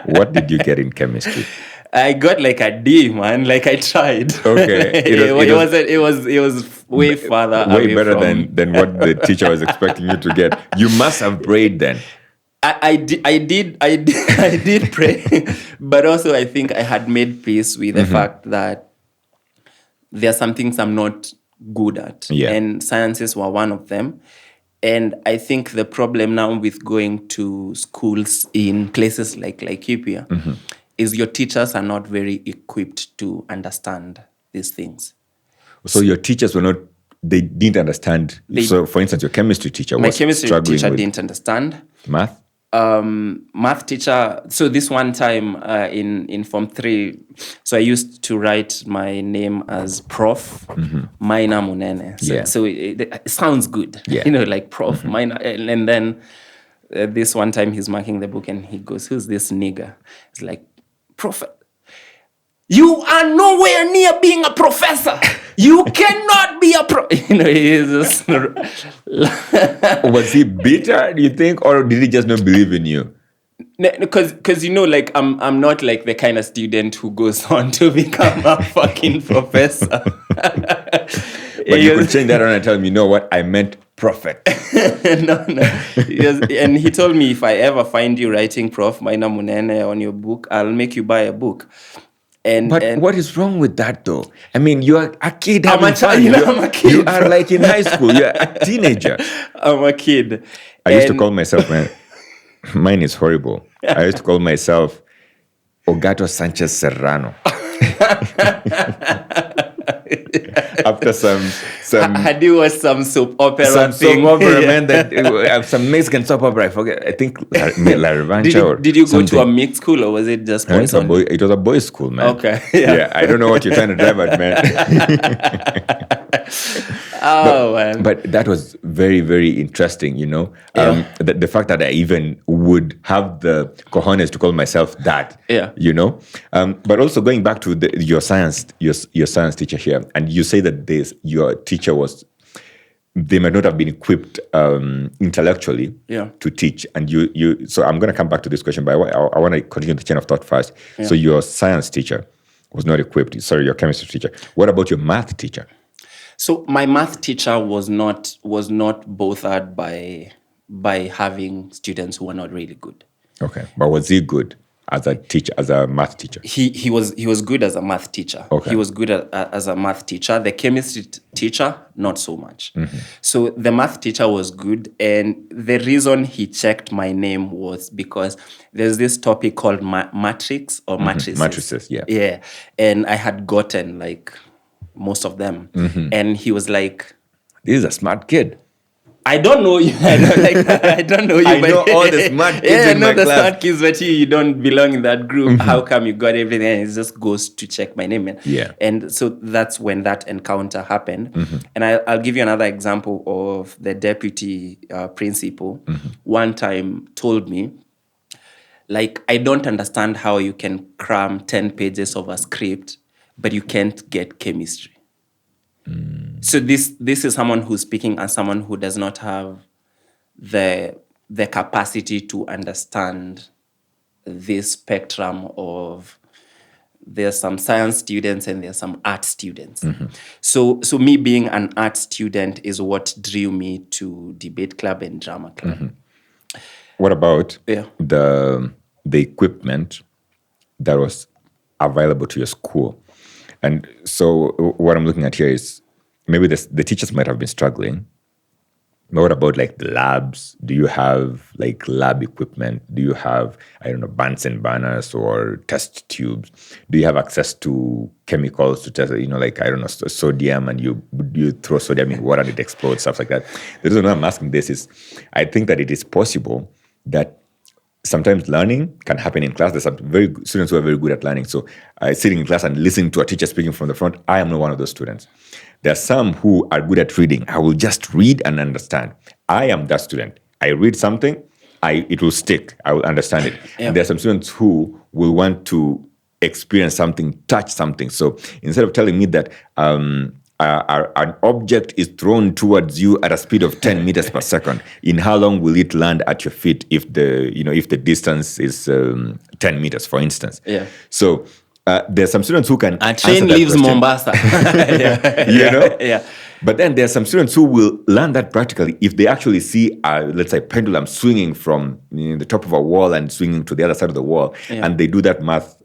What did you get in chemistry? I got like a D, man. Like I tried. Okay. It was way further way away better from than what the teacher was expecting you to get. You must have prayed then. I did pray, but also I think I had made peace with the fact that there are some things I'm not good at, and sciences were one of them. And I think the problem now with going to schools in places like Laikipia is your teachers are not very equipped to understand these things. So your teachers were not, they didn't understand. So for instance, your chemistry teacher was struggling with... My chemistry teacher didn't understand. Math? Math teacher, so this one time in Form 3, so I used to write my name as Prof. Maina Munene. So it sounds good, like Prof. Maina. And then this one time he's marking the book and he goes, "Who's this nigger?" It's like, "Prof, you are nowhere near being a professor. You cannot be a pro." He's just... Was he bitter, do you think, or did he just not believe in you? Because like I'm not like the kind of student who goes on to become a fucking professor. But you could change that around and tell him, you know what, I meant prophet. No. And he told me, if I ever find you writing Prof. Maina Munene on your book, I'll make you buy a book. But what is wrong with that, though? I mean, you're a kid. I'm a kid. You are like in high school. You're a teenager. I'm a kid. I used to call myself, man, mine is horrible. I used to call myself Ogato Sanchez Serrano. After some had you watched some soap opera soap opera, man, that some Mexican soap opera, I forget, I think La Revancha. Did you go to a mixed school, or was it just boys only? It was a boys' school, man. Okay. Yeah, I don't know what you're trying to drive at, man. Man. But that was very, very interesting, the fact that I even would have the cojones to call myself that, but also going back to your science teacher here, and you say that your teacher they might not have been equipped intellectually to teach, and so I'm going to come back to this question, but I want to continue the chain of thought first. So your science teacher was not equipped. Sorry, your chemistry teacher. What about your math teacher? So my math teacher was not bothered by having students who were not really good. Okay, but was he good as a teacher, as a math teacher? He was good as a math teacher. Okay. He was good as a math teacher. The chemistry teacher, not so much. So the math teacher was good, and the reason he checked my name was because there's this topic called matrix or matrices. Matrices, yeah. Yeah, and I had gotten like most of them, and he was like, "This is a smart kid." I don't know you. I don't know you. I know all the smart kids in my class. Smart kids, but you don't belong in that group. How come you got everything? And he just goes to check my name. And so that's when that encounter happened. And I'll give you another example of the deputy principal. One time told me, like, I don't understand how you can cram 10 pages of a script, but you can't get chemistry. So this is someone who's speaking as someone who does not have the capacity to understand this spectrum of, there's some science students and there's some art students. So me being an art student is what drew me to debate club and drama club. What about the equipment that was available to your school? And so what I'm looking at here is maybe the teachers might have been struggling. But what about like the labs? Do you have like lab equipment? Do you have, I don't know, Bunsen burners or test tubes? Do you have access to chemicals to test, like, I don't know, sodium, and you throw sodium in water and it explodes, stuff like that? The reason why I'm asking this is I think that it is possible that sometimes learning can happen in class. There's some students who are very good at learning. So sitting in class and listening to a teacher speaking from the front, I am not one of those students. There are some who are good at reading. I will just read and understand. I am that student. I read something, it will stick. I will understand it. And there are some students who will want to experience something, touch something. So instead of telling me that an object is thrown towards you at a speed of 10 meters per second, in how long will it land at your feet if the distance is 10 meters, for instance? Yeah. So there's some students who can A train answer that leaves question. Mombasa. Yeah. But then there are some students who will learn that practically if they actually see, let's say, pendulum swinging from the top of a wall and swinging to the other side of the wall, and they do that math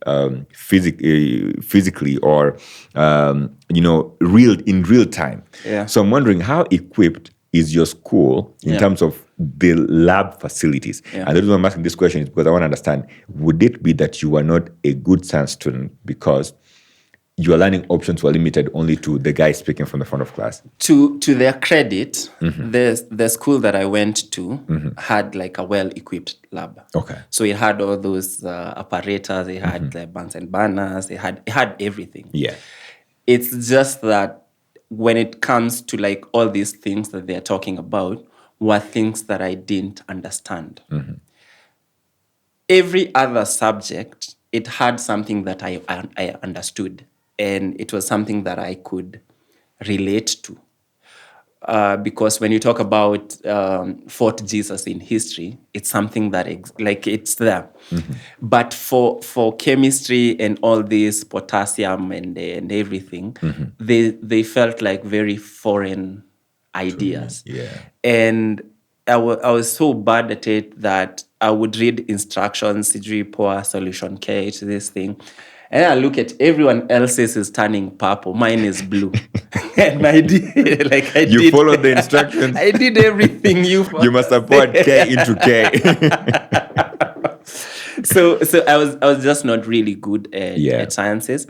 physically or in real time. Yeah. So I'm wondering, how equipped is your school in terms of the lab facilities? Yeah. And the reason I'm asking this question is because I want to understand: would it be that you are not a good science student because your learning options were limited only to the guy speaking from the front of class? To their credit, the school that I went to had like a well-equipped lab. Okay. So it had all those apparatus, it had the Bunsen burners, it had everything. Yeah. It's just that when it comes to like all these things that they're talking about were things that I didn't understand. Every other subject, it had something that I understood. And it was something that I could relate to. Because when you talk about Fort Jesus in history, it's something that it's there. But for chemistry and all this potassium and everything, they felt like very foreign ideas. Yeah. And I was so bad at it that I would read instructions, sijui pour solution K to this thing. And I look at everyone else's is turning purple. Mine is blue. And I did, You followed the instructions. I did everything you must have poured K into K. So I was just not really good at sciences.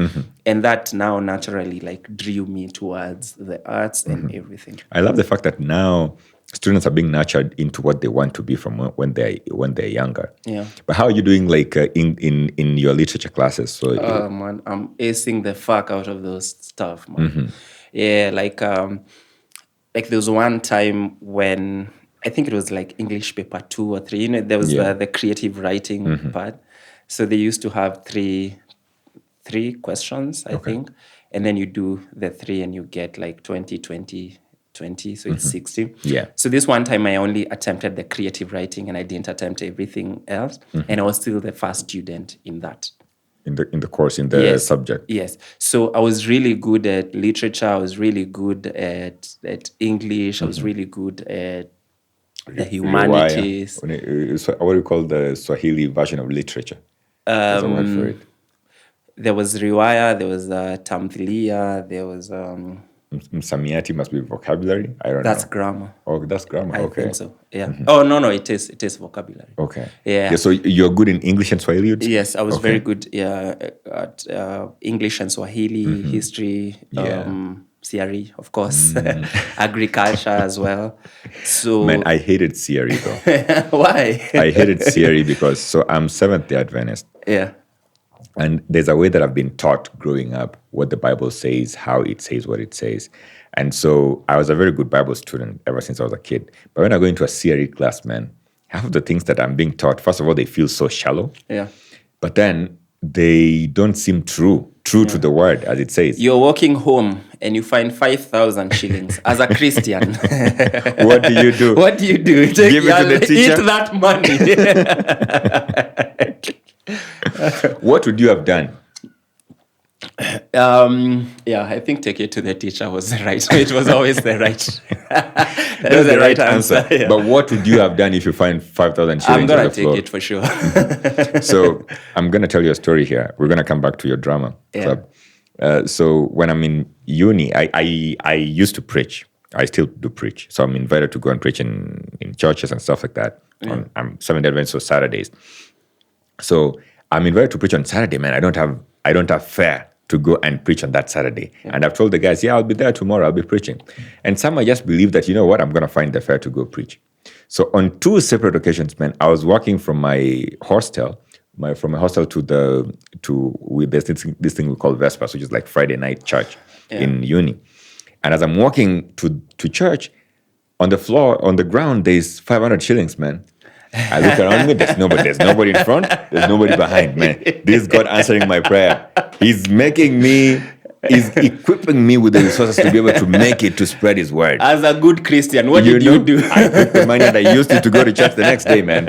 And that now naturally drew me towards the arts and everything. I love the fact that now students are being nurtured into what they want to be from when they're younger. Yeah. But how are you doing in your literature classes? So Man, I'm acing the fuck out of those stuff, man. Yeah, there was one time when I think it was like English paper 2 or 3. There was the creative writing part. So they used to have three questions, I think, and then you do the 3 and you get like 20, 20, 20, so it's 60. Yeah. So this one time I only attempted the creative writing and I didn't attempt everything else, and I was still the first student in that. In the course, in the subject. Yes. So I was really good at literature. I was really good at English. I was really good at the humanities. What do you call the Swahili version of literature? There's a word for it. There was riwaya, there was tamthilia, there was... Msamiati must be vocabulary. I don't know. That's grammar. Oh, that's grammar. I Okay. think so. Yeah. Oh, no, it is vocabulary. Okay. Yeah. So you're good in English and Swahili? Yes, I was very good at English and Swahili, history, CRE, of course, agriculture as well. So, Man, I hated CRE though. Why? I hated CRE because I'm Seventh-day Adventist. Yeah. And there's a way that I've been taught growing up what the Bible says, how it says what it says. And so I was a very good Bible student ever since I was a kid. But when I go into a CRE class, man, half of the things that I'm being taught, first of all, they feel so shallow. Yeah. But then they don't seem true to the word as it says. You're walking home and you find 5,000 shillings as a Christian. What do you do? What do you do? Give it to the teacher? Eat that money. What would you have done? I think take it to the teacher was the right. It was always the right. That was the right answer. Yeah. But what would you have done if you find 5,000 shillings? I'm gonna on the take floor? it for sure. So I'm gonna tell you a story here. We're gonna come back to your drama club. So when I'm in uni, I used to preach. I still do preach. So I'm invited to go and preach in churches and stuff like that. I'm Seventh-day Adventist, so Saturdays. So I'm invited to preach on Saturday, man. I don't have fare to go and preach on that Saturday. Yeah. And I've told the guys, I'll be there tomorrow. I'll be preaching. And some I just believe that, you know what, I'm going to find the fare to go preach. So on 2 separate occasions, man, I was walking from my hostel, to there's this thing we call Vespers, which is like Friday night church in uni. And as I'm walking to church, on the floor, on the ground, there's 500 shillings, man. I look around me, there's nobody in front, there's nobody behind, man. This is God answering my prayer. He's making me is equipping me with the resources to be able to make it, to spread his word. As a good Christian, what did you do? I took the money and I used it to go to church the next day, man.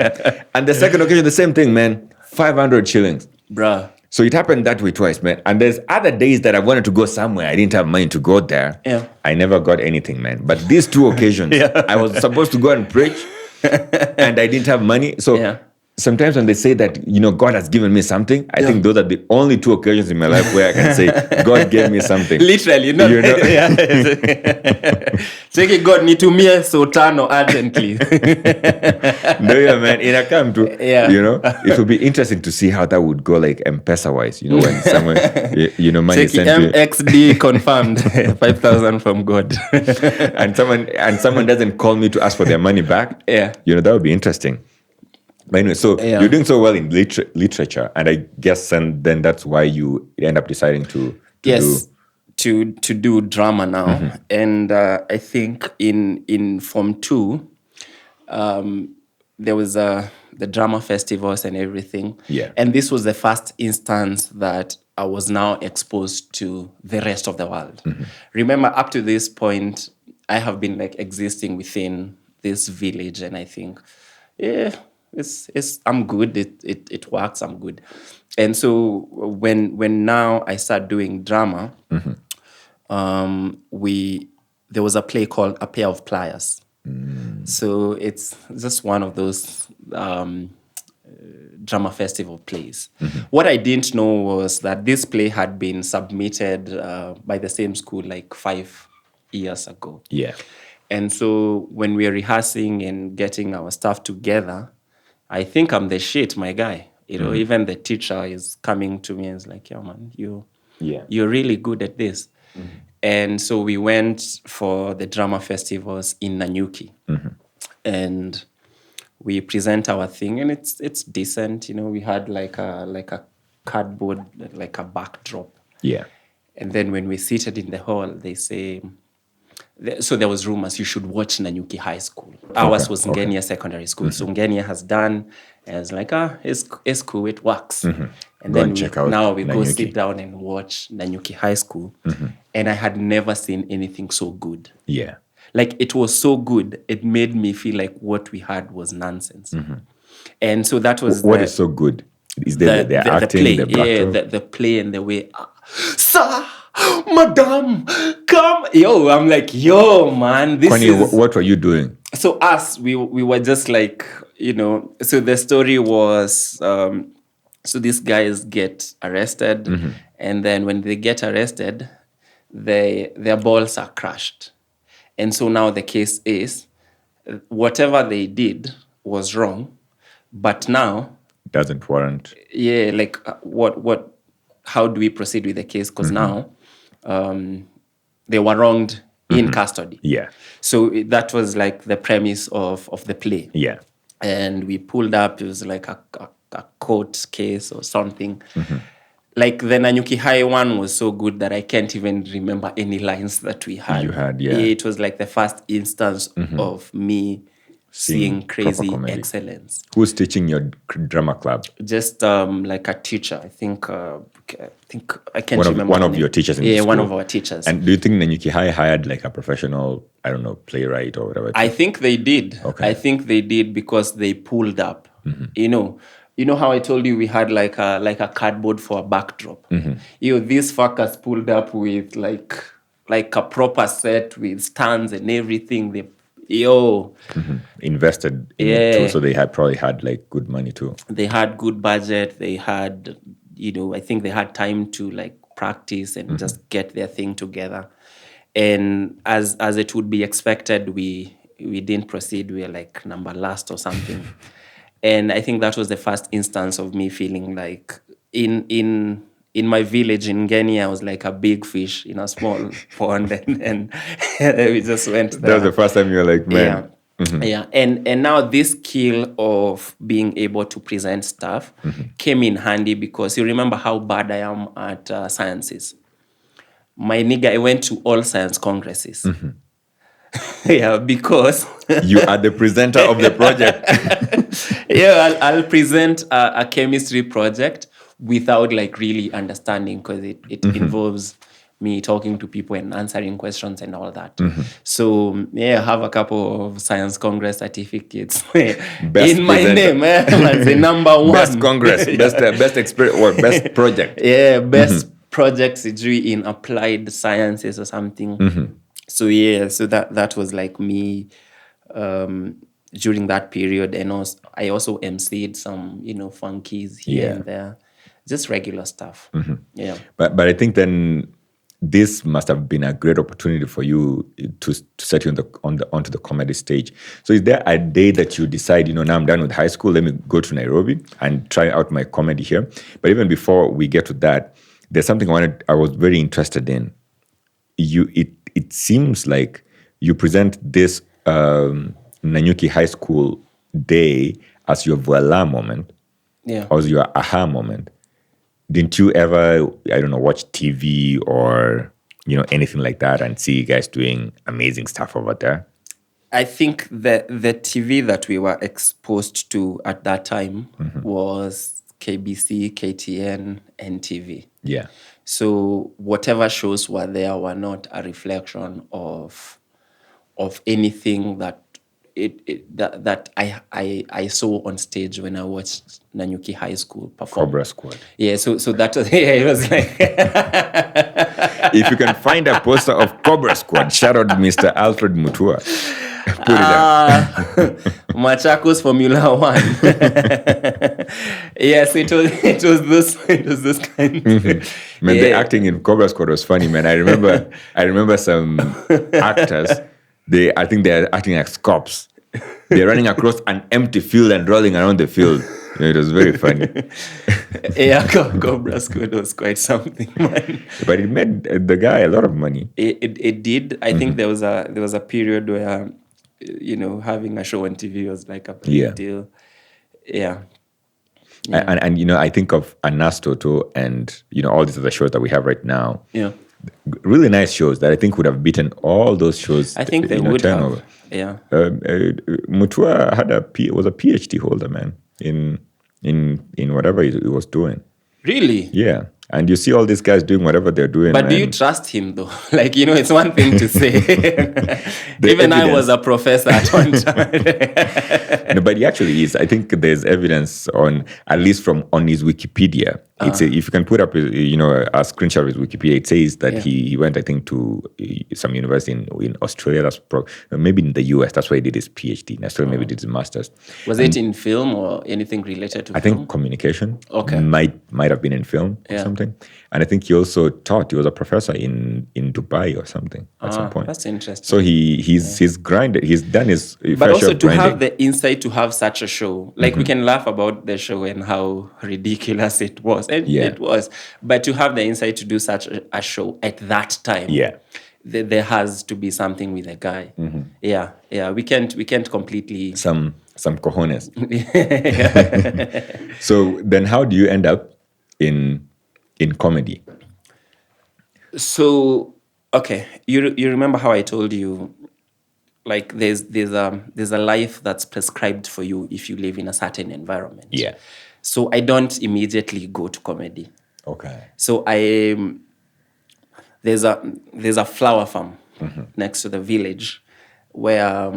And the second occasion, the same thing, man. 500 shillings. Bruh. So it happened that way twice, man. And there's other days that I wanted to go somewhere. I didn't have money to go there. Yeah. I never got anything, man. But these two occasions, I was supposed to go and preach and I didn't have money. So sometimes when they say that, God has given me something, I think those are the only two occasions in my life where I can say, God gave me something. Literally, not Cheki God nitumie sotano urgently. No, man. In a camp too, it would be interesting to see how that would go, like M-Pesa wise, when someone, money Cheki sent to MXD confirmed 5,000 from God. and someone doesn't call me to ask for their money back. Yeah. That would be interesting. But anyway, so you're doing so well in literature, and I guess and then that's why you end up deciding to do drama now. And I think in Form 2, there was the drama festivals and everything. Yeah. And this was the first instance that I was now exposed to the rest of the world. Remember, up to this point, I have been like existing within this village, and I think, I'm good. It works. I'm good. And so when now I start doing drama, there was a play called A Pair of Pliers. So it's just one of those drama festival plays. What I didn't know was that this play had been submitted by the same school like 5 years ago. Yeah. And so when we're rehearsing and getting our stuff together, I think I'm the shit, my guy. Even the teacher is coming to me and is like, "Yeah, man, you're really good at this." And so we went for the drama festivals in Nanyuki. And we present our thing, and it's decent. We had like a cardboard, like a backdrop. Yeah. And then when we seated in the hall, they say, so there was rumors you should watch Nanyuki High School. Ours was Ngenia Secondary School. So Ngenia has done, and it's like, it's cool, it works. And then we go sit down and watch Nanyuki High School. And I had never seen anything so good. Yeah. Like, it was so good, it made me feel like what we had was nonsense. And so that was what is so good? Is the acting, play, the backdrop? the play and the way, sir, madam, come. I'm like, man, this is... What were you doing? So we were just like, so the story was, so these guys get arrested, and then when they get arrested, their balls are crushed. And so now the case is, whatever they did was wrong, but now... Doesn't warrant. Yeah, like how do we proceed with the case? Because now they were wronged in custody. Yeah. So that was like the premise of the play. Yeah. And we pulled up, it was like a court case or something. Like the Nanyuki High one was so good that I can't even remember any lines that we had. You had, yeah. It was like the first instance of me seeing crazy excellence. Who's teaching your drama club? Just like a teacher. I think I can't remember. One of your teachers in the school. One of our teachers. And do you think Nanyuki High hired like a professional, I don't know, playwright or whatever? I think they did. Okay. I think they did because they pulled up. You know how I told you we had like a cardboard for a backdrop. These fuckers pulled up with like a proper set with stands and everything. They invested in it too, so they probably had like good money too. They had good budget. They had, I think they had time to like practice and just get their thing together. And as it would be expected, we didn't proceed. We were like number last or something. And I think that was the first instance of me feeling like in my village in Ngenia, I was like a big fish in a small pond, and we just went there. That was the first time you were like, man. Yeah. And now this skill of being able to present stuff came in handy because you remember how bad I am at sciences. My nigga, I went to all science congresses. Because... You are the presenter of the project. I'll present a chemistry project without like really understanding because it involves me talking to people and answering questions and all that. So yeah, I have a couple of Science Congress certificates in my presenter. name. As the number one. Best Congress, best experience or best project. Yeah, best projects in applied sciences or something. So yeah, so that was like me during that period. And also, I also emceed some, funkies here Yeah. and there, just regular stuff. Yeah. But I think then this must have been a great opportunity for you to set you onto the comedy stage. So is there a day that you decide, now I'm done with high school, let me go to Nairobi and try out my comedy here? But even before we get to that, there's something I was very interested in. It seems like you present this Nanyuki High School day as your voila moment, Yeah. or as your aha moment. Didn't you ever, I don't know, watch TV or, anything like that and see you guys doing amazing stuff over there? I think the TV that we were exposed to at that time was KBC, KTN, and TV. Yeah. So whatever shows were there were not a reflection of anything that that I saw on stage when I watched Nanyuki High School perform. Cobra Squad. Yeah, so that was it was like If you can find a poster of Cobra Squad, shout out Mr. Alfred Mutua. Put it up. Machakos Formula One. Yes, it was this kind. Man, the acting in Cobra Squad was funny, man. I remember some actors. I think they're acting as cops. They're running across an empty field and rolling around the field. It was very funny. Yeah, Cobra Squad was quite something, man. But it made the guy a lot of money. It did. I think there was a period where, having a show on TV was like a big deal. Yeah. And I think of Anastoto and all these other shows that we have right now. Yeah. Really nice shows that I think would have beaten all those shows. I think they would turnover. have. Yeah. Mutua was a PhD holder, man, in whatever he was doing. Really? Yeah. And you see all these guys doing whatever they're doing. But do you trust him though? Like, it's one thing to say. Even I was a professor at one time. No, but he actually is. I think there's evidence at least on his Wikipedia. If you can put up, a screenshot of his Wikipedia, it says that he went, I think, to some university in Australia. Maybe in the US. That's where he did his PhD. In Australia, maybe did his master's. Was it in film or anything related to film? I think communication. Okay. Might have been in film or something. And I think he also taught. He was a professor in Dubai or something at some point. That's interesting. So he's grinded. He's done his but also to have the insight to have such a show. Like we can laugh about the show and how ridiculous it was. And it was. But to have the insight to do such a show at that time. Yeah. There has to be something with the guy. Yeah. Yeah. We can't completely some cojones. So then how do you end up in comedy? So, okay, you remember how I told you, like there's a life that's prescribed for you if you live in a certain environment. Yeah. So I don't immediately go to comedy. Okay. So there's a flower farm next to the village where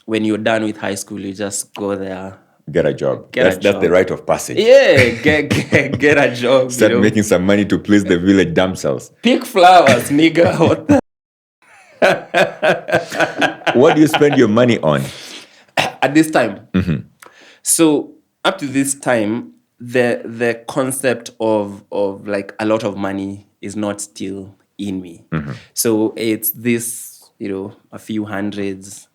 when you're done with high school, you just go there. Get a job. That's the rite of passage. Yeah, get a job. Start making some money to please the village themselves. Pick flowers, nigga. What the? What do you spend your money on? At this time. So up to this time, the concept of like a lot of money is not still in me. So it's this, a few hundreds.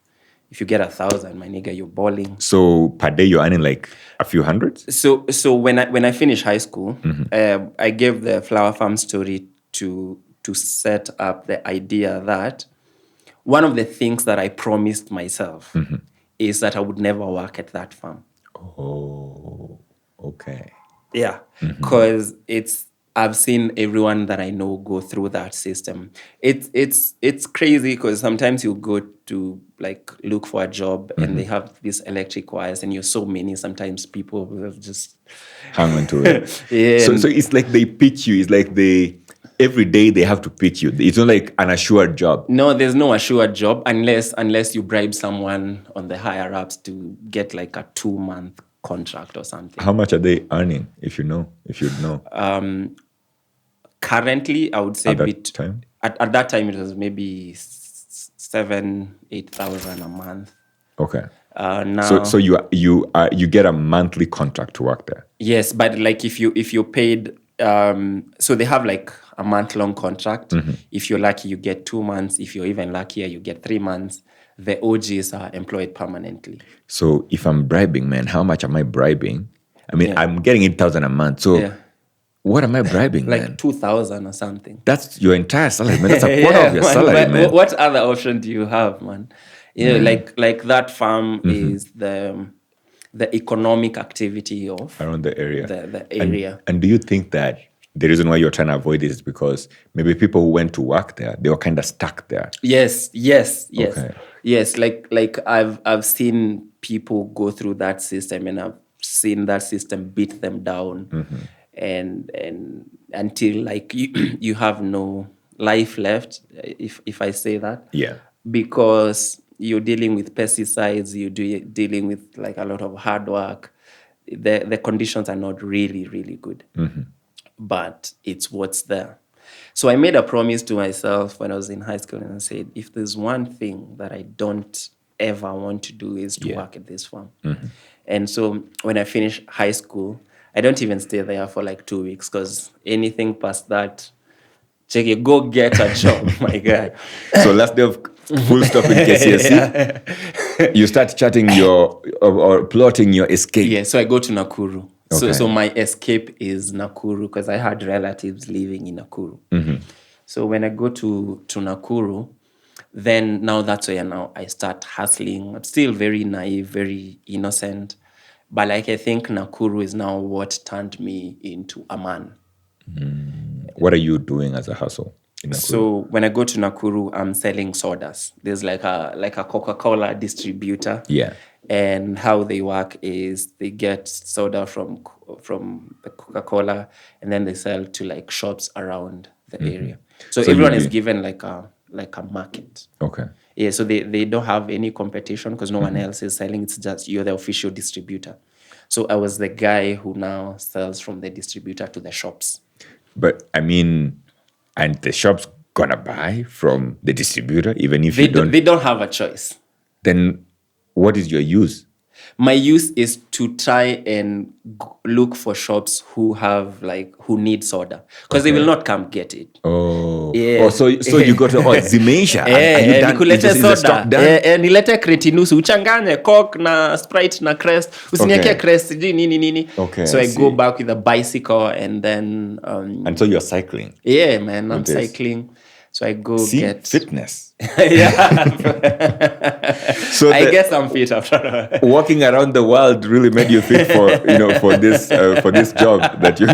If you get 1,000, my nigga, you're balling. So per day you're earning like a few hundreds? So when I finished high school, I gave the flower farm story to set up the idea that one of the things that I promised myself is that I would never work at that farm. Oh, okay. Yeah, because I've seen everyone that I know go through that system. It's crazy because sometimes you go to like look for a job and they have these electric wires and you're so many. Sometimes people will just hang on to it. Yeah. So it's like they pitch you. It's like every day they have to pitch you. It's not like an assured job. No, there's no assured job unless you bribe someone on the higher ups to get like a 2-month contract or something. How much are they earning, if you'd know? Currently, I would say At that time? At that time it was maybe 7,000-8,000 a month. Okay. Now, So you get a monthly contract to work there. yes, but like if you paid, so they have like a month-long contract. If you're lucky, you get 2 months. If you're even luckier, you get 3 months. The OGs are employed permanently. So if I'm bribing, man, how much am I bribing? I mean, Yeah. I'm getting 8,000 a month. So Yeah. what am I bribing, Like man? 2,000 or something. That's your entire salary, man. That's a quarter of your man, salary, but man. What other option do you have, man? You know, like that farm is the economic activity of Around the area. the area. And do you think that the reason why you're trying to avoid this is because maybe people who went to work there, they were kind of stuck there? Yes. Okay. Yes, like I've seen people go through that system, and I've seen that system beat them down, and until like you have no life left, if I say that. Yeah. Because you're dealing with pesticides, dealing with like a lot of hard work. The conditions are not really good, but it's what's there. So I made a promise to myself when I was in high school, and I said, if there's one thing that I don't ever want to do is to work at this farm. And so when I finished high school, I don't even stay there for like 2 weeks, because anything past that, check it, go get a job, my guy. So last day of full stop in KCSE, you start chatting or plotting your escape. Yeah, so I go to Nakuru. Okay. So my escape is Nakuru, because I had relatives living in Nakuru. So when I go to Nakuru, then now that's where now I start hustling. I'm still very naive, very innocent. But like I think Nakuru is now what turned me into a man. What are you doing as a hustle in Nakuru? So when I go to Nakuru, I'm selling sodas. There's like a Coca-Cola distributor. Yeah. And how they work is they get soda from the Coca-Cola, and then they sell to like shops around the area. So everyone is given like a market. Okay. Yeah, so they don't have any competition because no one else is selling. It's just you're the official distributor. So I was the guy who now sells from the distributor to the shops. But I mean, and the shop's gonna buy from the distributor, even if They don't have a choice. Then what is your use? My use is to try and look for shops who need soda, because they will not come get it. Oh, Yeah. oh, so you go to Zimeisha Nikulete soda nilete kreti nusu uchanganye Coke na Sprite na Crest, usinieke Crest sijui nini. Okay, so I see. go back with a bicycle, and then and so you're cycling. yeah, man, I'm With this. cycling. So I go get fitness. yeah. So I guess I'm fit after. walking around the world really made you fit for for this job that you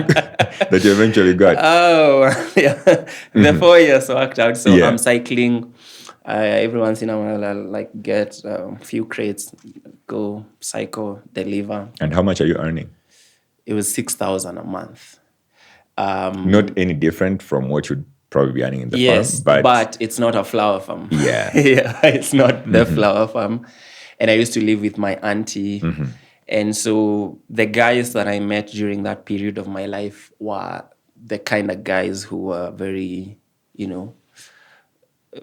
eventually got. Oh, yeah. The 4 years worked out. So Yeah. I'm cycling. Every once in a while, I'll like get a few crates, go cycle, deliver. And how much are you earning? It was 6,000 a month. Not any different from what you'd probably be earning in the Yes, farm, but it's not a flower farm. Yeah. Yeah, it's not the flower farm. And I used to live with my auntie. And so the guys that I met during that period of my life were the kind of guys who were very,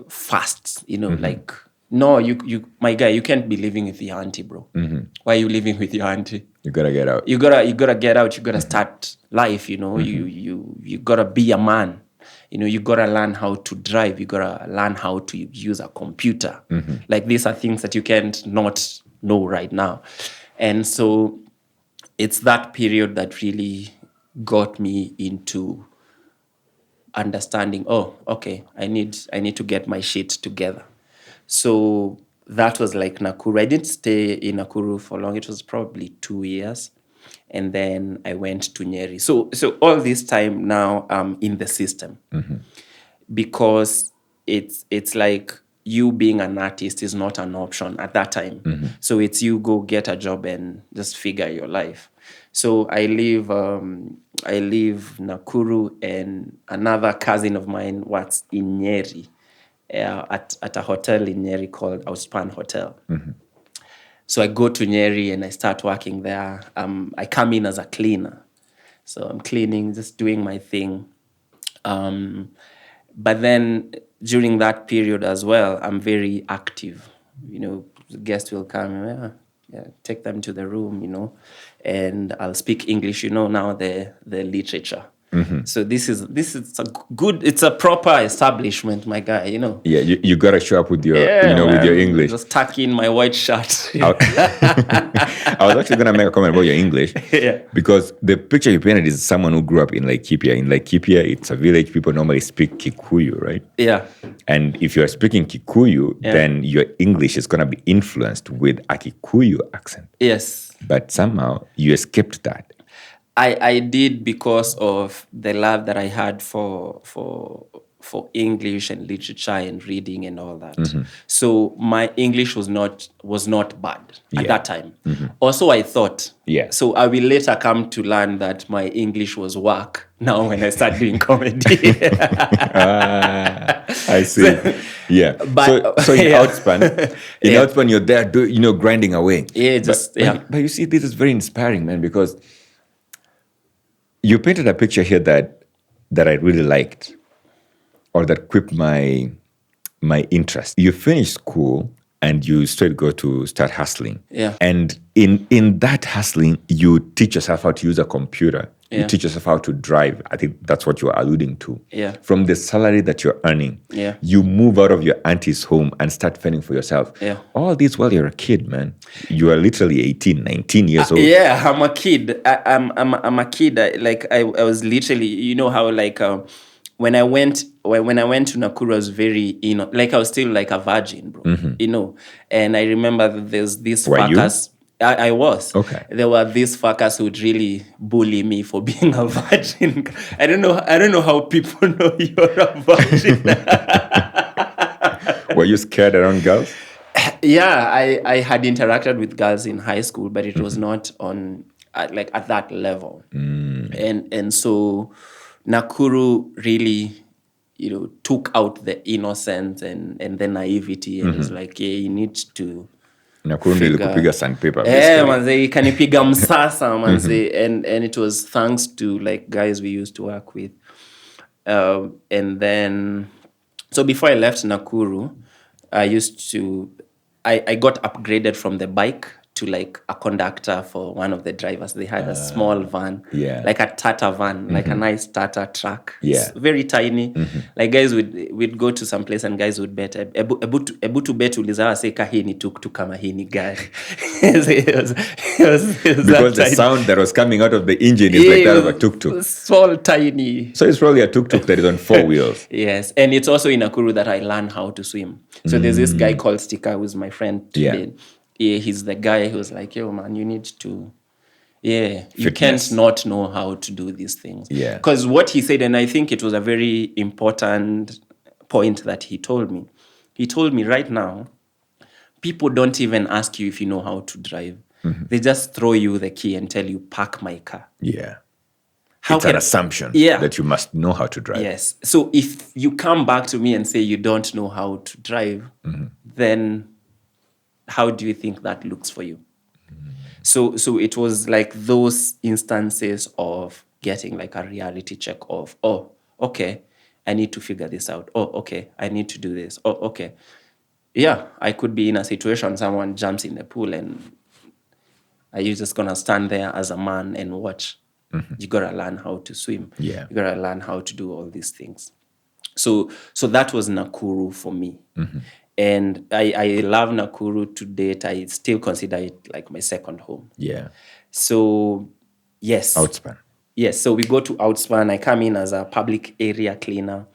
fast, like, no, you my guy, you can't be living with your auntie, bro. Why are you living with your auntie? you gotta get out. You gotta get out. You gotta start life. You gotta be a man. You gotta learn how to drive. You gotta learn how to use a computer. Like these are things that you can't not know right now. And so it's that period that really got me into understanding. Oh, okay, I need to get my shit together. So that was like Nakuru. I didn't stay in Nakuru for long. It was probably 2 years. And then I went to Nyeri. So all this time now I'm in the system. Because it's like you being an artist is not an option at that time. So it's you go get a job and just figure your life. So I live Nakuru, and another cousin of mine works in Nyeri, at a hotel in Nyeri called Outspan Hotel. So I go to Nyeri and I start working there. I come in as a cleaner. So I'm cleaning, just doing my thing. But then during that period as well, I'm very active. The guests will come, take them to the room, and I'll speak English, now the literature. So this is it's a proper establishment, my guy, Yeah, you gotta show up with your Yeah, with your man, English. just tuck in my white shirt. I was actually gonna make a comment about your English. Yeah. Because the picture you painted is someone who grew up in Laikipia. In Laikipia, it's a village, people normally speak Kikuyu, right? Yeah. And if you're speaking Kikuyu, then your English is gonna be influenced with a Kikuyu accent. Yes. But somehow you escaped that. I did, because of the love that I had for English and literature and reading and all that. So my English was not bad at that time. Also, I thought. Yeah. So I will later come to learn that my English was whack now when I start doing comedy. I see. Yeah. But- so in yeah. Outspan, Yeah. Outspan, you're there, grinding away. Yeah, just But you see, this is very inspiring, man, because you painted a picture here that I really liked, or that quipped my interest. You finish school and you straight go to start hustling. Yeah. And in that hustling, you teach yourself how to use a computer. You Yeah. teach yourself how to drive. I think that's what you're alluding to. Yeah. From the salary that you're earning, Yeah. you move out of your auntie's home and start fending for yourself. Yeah. All this while you're a kid, man. You are literally 18, 19 years old. Yeah, I'm a kid. I'm a kid. I was literally, how when I went to Nakuru, I was very, I was still like a virgin, bro. And I remember that there's this Were you? fuckers. I was. Okay. There were these fuckers who would really bully me for being a virgin. I don't know how people know you're a virgin. Were you scared around girls? Yeah, I had interacted with girls in high school, but it was not on at that level. And so Nakuru really, took out the innocence and the naivety, and it's like, yeah, you need to Nakuru ilikupiga sandpaper. manze ikanipiga msasa manze, and it was thanks to guys we used to work with, and then so before I left Nakuru, I got upgraded from the bike to a conductor for one of the drivers. They had a small van, like a Tata van, like a nice Tata truck. Yeah. It's very tiny. Guys we'd go to some place and guys would bet ebu to bet ulizawa say kahini tuk kama hini gari. It was Because the sound that was coming out of the engine is like that of a tuk-tuk. Small, tiny. So it's probably a tuk-tuk that is on 4 wheels. Yes, and it's also in Nakuru that I learned how to swim. So there's this guy called Stika, who's my friend today. Yeah, he's the guy who's like, yo, man, you need to, you can't not know how to do these things. Yeah. Because what he said, and I think it was a very important point that he told me. He told me right now, people don't even ask you if you know how to drive. They just throw you the key and tell you, park my car. Yeah. How It's an assumption that you must know how to drive. Yes. So if you come back to me and say you don't know how to drive, then how do you think that looks for you? So it was like those instances of getting a reality check of, oh, okay, I need to figure this out. Oh, okay, I need to do this. Oh, okay. Yeah, I could be in a situation, someone jumps in the pool, and are you just going to stand there as a man and watch? You got to learn how to swim. Yeah. You got to learn how to do all these things. So that was Nakuru for me. And I love Nakuru to date. I still consider it like my second home. Yeah. So, yes. Outspan. Yes, so we go to Outspan. I come in as a public area cleaner.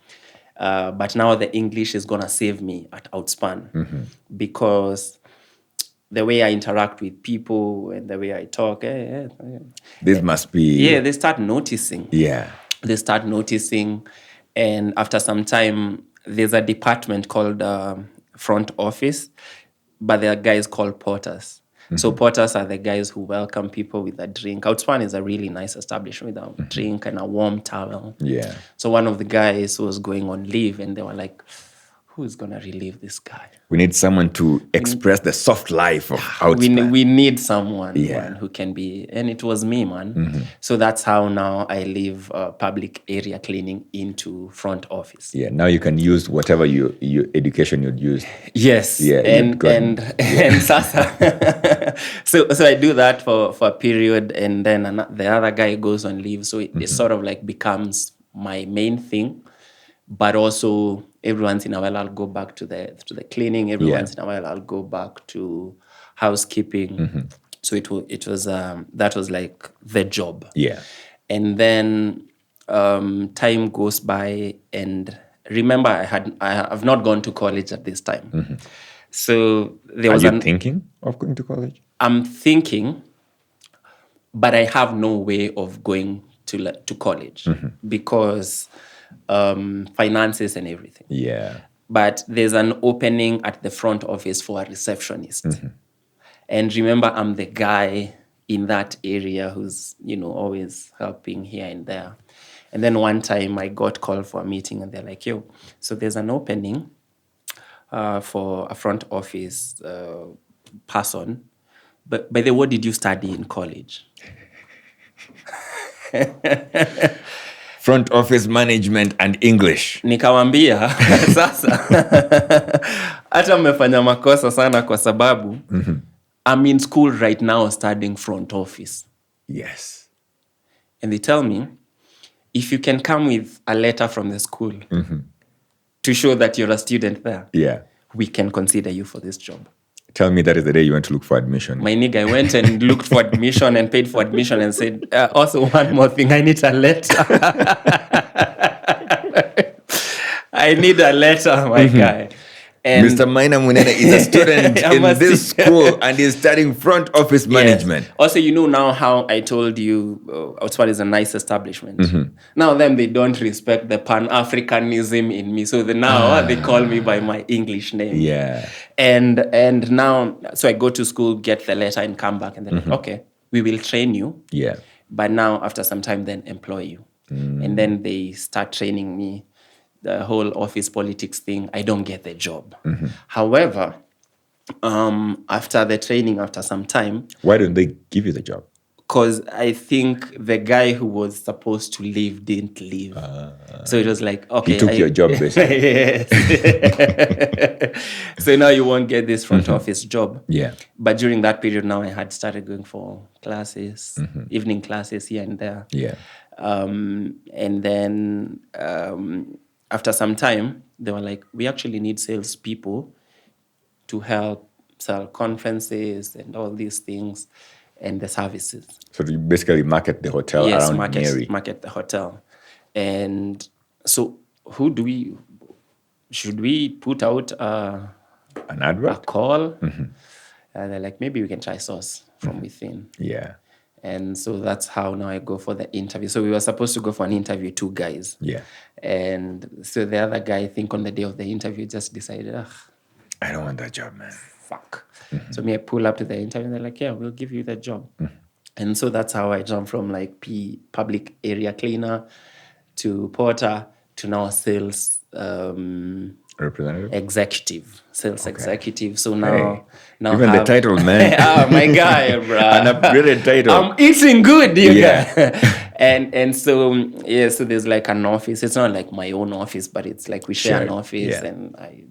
But now the English is going to save me at Outspan. Because the way I interact with people and the way I talk, This must be... Yeah, they start noticing. Yeah. They start noticing. And after some time, there's a department called front office, but there are guys called porters. So porters are the guys who welcome people with a drink. Outspan is a really nice establishment with a drink and a warm towel. Yeah. So one of the guys was going on leave, and they were like, who is going to relieve this guy? We need someone to express the soft life of Outspan. We need someone Yeah. man, who can be, and it was me, man. So that's how now I leave public area cleaning into front office. Yeah, now you can use whatever your education you'd use. Yes. Yeah, and sasa. so I do that for a period, and then the other guy goes on leave. So it sort of like becomes my main thing. But also every once in a while I'll go back to the cleaning. Every once in a while I'll go back to housekeeping. So it was that was like the job. Yeah. And then time goes by, and remember I have not gone to college at this time. So there was Are you thinking of going to college? I'm thinking, but I have no way of going to college because finances and everything. Yeah. But there's an opening at the front office for a receptionist. And remember, I'm the guy in that area who's, always helping here and there. And then one time I got called for a meeting, and they're like, yo, so there's an opening for a front office person. But by the way, what did you study in college? Front office management and English. Nikawambia sasa hata mmefanya makosa sana kwa sababu I'm in school right now studying front office. Yes. And they tell me, if you can come with a letter from the school to show that you're a student there, Yeah. we can consider you for this job. Tell me that is the day you went to look for admission. My nigga, I went and looked for admission and paid for admission and said, also one more thing, I need a letter. I need a letter, my guy. And Mr. Maina Munene is a student in this school and is studying front office management. Yes. Also, now how I told you Outspan is a nice establishment. Now they don't respect the Pan-Africanism in me. So now they call me by my English name. Yeah. And now, so I go to school, get the letter and come back. And they're like, okay, we will train you. Yeah. But now, after some time, then employ you. And then they start training me. The whole office politics thing, I don't get the job. However, after the training, after some time... Why don't they give you the job? Because I think the guy who was supposed to leave didn't leave. So it was like, okay. He took your job, basically. Yes. So now you won't get this front office job. Yeah. But during that period now, I had started going for classes, evening classes here and there. Yeah. And then after some time, they were like, we actually need salespeople to help sell conferences and all these things and the services. So you basically market the hotel around Mary. Market the hotel. And so should we put out An a advert? call? And they're like, maybe we can try source from within. Yeah. And so that's how now I go for the interview. So we were supposed to go for an interview, 2 guys. Yeah. And so the other guy, I think on the day of the interview, just decided, I don't want that job, man. fuck. So I pull up to the interview and they're like, yeah, we'll give you the job. And so that's how I jumped from like public area cleaner to porter to now sales Representative? executive, sales executive. So now Even the title, man. Oh my guy, bro. An upgraded title. I'm eating good, you guy. And so so there's like an office. It's not like my own office, but it's like we share an office, and I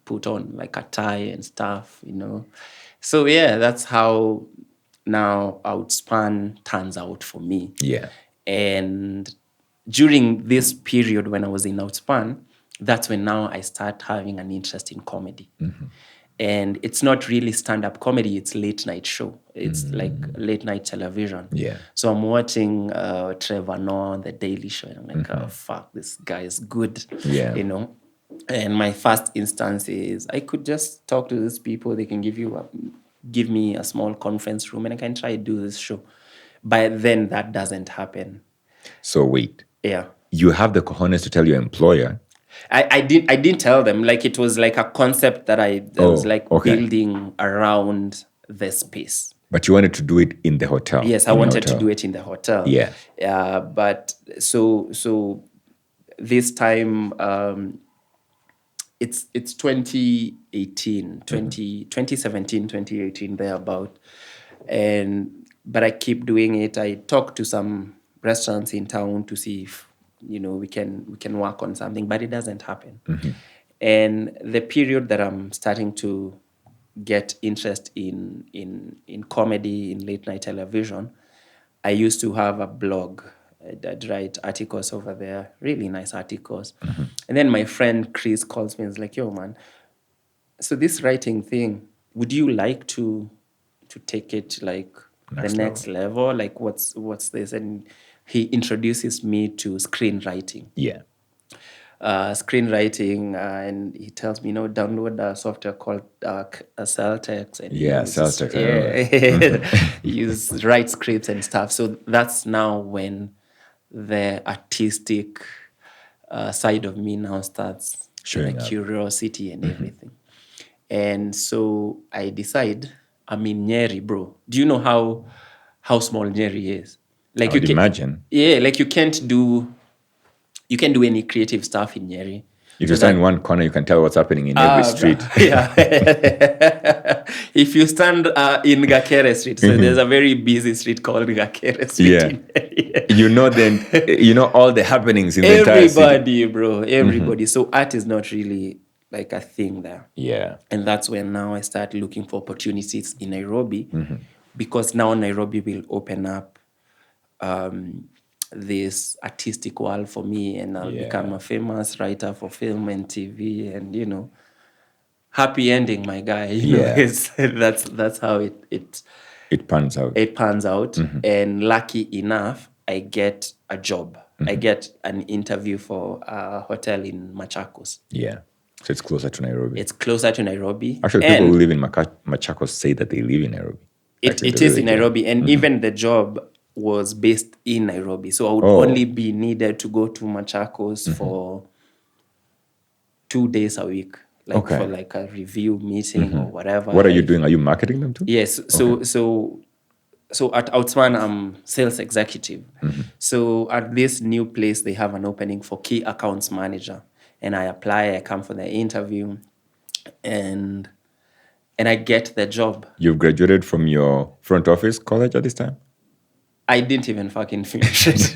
put on like a tie and stuff, So that's how now Outspan turns out for me. Yeah. And during this period when I was in Outspan, that's when now I start having an interest in comedy. And it's not really stand-up comedy, it's late night show. It's like late night television. Yeah. So I'm watching Trevor Noah on The Daily Show, and I'm like, oh, fuck, this guy is good, Yeah. And my first instance is I could just talk to these people. They can give me a small conference room and I can try to do this show. But then that doesn't happen. So wait. Yeah. You have the cojones to tell your employer. I didn't tell them. Like, it was like a concept that I was like building around the space. But you wanted to do it in the hotel. Yes, I wanted to do it in the hotel. Yeah. But so this time, it's 2018, 2017, 2018, thereabout. But I keep doing it. I talk to some restaurants in town to see if we can work on something, but it doesn't happen. And the period that I'm starting to get interest in comedy, in late night television, I used to have a blog. I'd write articles over there, really nice articles. And then my friend Chris calls me and is like, yo, man, so this writing thing, would you like to take it like the next level? Like what's this? And he introduces me to screenwriting. Yeah. Screenwriting, and he tells me, download a software called Celtex. And Celtex. Use write scripts and stuff. So that's now when the artistic side of me now starts showing the up. Curiosity and everything. And so I decide, I'm in Nyeri, bro. Do you know how small Nyeri is? Like I would imagine. Yeah, like you can't do any creative stuff in Nyeri. If you stand in one corner, you can tell what's happening in every street. Yeah. If you stand in Gakere Street, so there's a very busy street called Gakere Street. Yeah. You know all the happenings in the entire city. Everybody, bro. Everybody. So art is not really like a thing there. Yeah. And that's when now I start looking for opportunities in Nairobi, because now Nairobi will open up this artistic world for me, and I'll become a famous writer for film and TV, and happy ending, my guy. That's how it pans out. It pans out, and lucky enough, I get a job. I get an interview for a hotel in Machakos. Yeah. So it's closer to Nairobi. It's closer to Nairobi. Actually, people who live in Machakos say that they live in Nairobi. It is in Nairobi, and even the job was based in Nairobi. So I would only be needed to go to Machakos for 2 days a week, for like a review meeting or whatever. What are you doing? Are you marketing them too? Yes. So at Outsman, I'm sales executive. So at this new place, they have an opening for key accounts manager. And I apply, I come for the interview, and I get the job. You've graduated from your front office college at this time? I didn't even fucking finish it.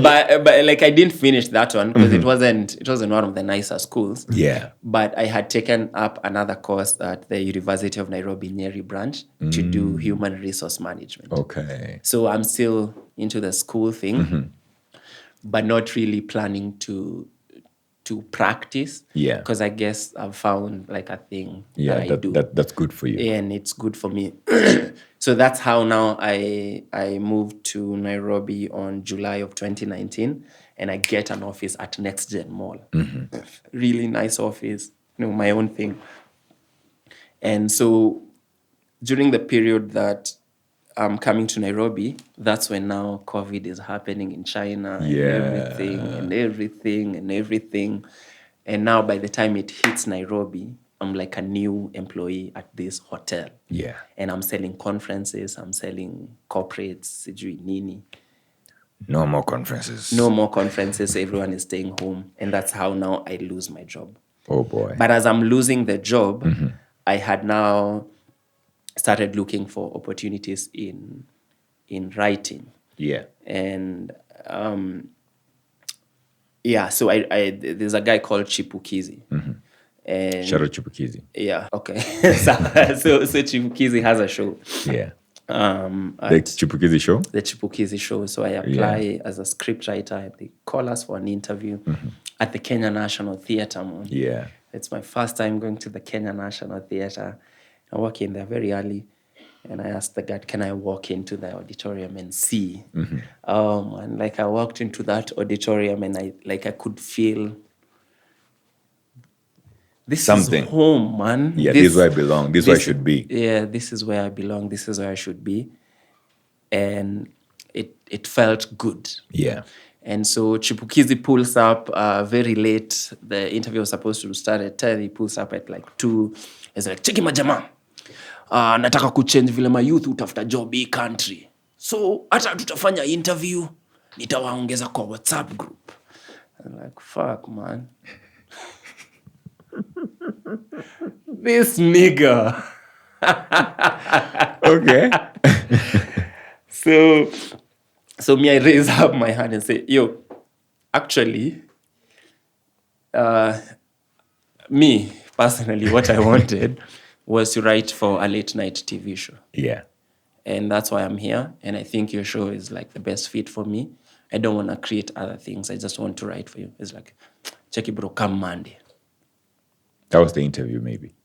But like I didn't finish that one because it wasn't one of the nicer schools. Yeah. But I had taken up another course at the University of Nairobi Nyeri branch to do human resource management. Okay. So I'm still into the school thing, but not really planning to practice. Yeah. Because I guess I've found like a thing that I do. That's good for you. And it's good for me. So that's how now I moved to Nairobi on July of 2019, and I get an office at Next Gen Mall. Really nice office, my own thing. And so during the period that I'm coming to Nairobi, that's when now COVID is happening in China and everything. And now by the time it hits Nairobi, I'm like a new employee at this hotel. Yeah. And I'm selling conferences, I'm selling corporates, sijui nini. No more conferences. No more conferences, everyone is staying home. And that's how now I lose my job. Oh boy. But as I'm losing the job, I had now started looking for opportunities in writing. Yeah. And so I there's a guy called Chipukizi. And Shout out Chipukizi. Yeah, okay. so Chipukizi has a show. Yeah. The Chipukizi show? The Chipukizi show. So I apply as a scriptwriter. They call us for an interview at the Kenya National Theatre. Yeah. It's my first time going to the Kenya National Theatre. I walk in there very early, and I asked the guard, can I walk into the auditorium and see? And like I walked into that auditorium, and I could feel this something. Is home, man. Yeah, this is where I belong. This is where I should be. Yeah, this is where I belong. This is where I should be. And it felt good. Yeah. And so Chipukizi pulls up very late. The interview was supposed to start at 10. He pulls up at like 2. He's like, cheki majamaa, nataka kuchange vile ma youth utafuta job hii country, so hata tutafanya interview, nitawaongeza kwa WhatsApp group. I'm like, fuck man. This nigga. Okay. So me, I raise up my hand and say, yo, actually, me personally, what I wanted was to write for a late night TV show. Yeah. And that's why I'm here. And I think your show is like the best fit for me. I don't want to create other things. I just want to write for you. It's like, check it, bro, come Monday. That was the interview, maybe.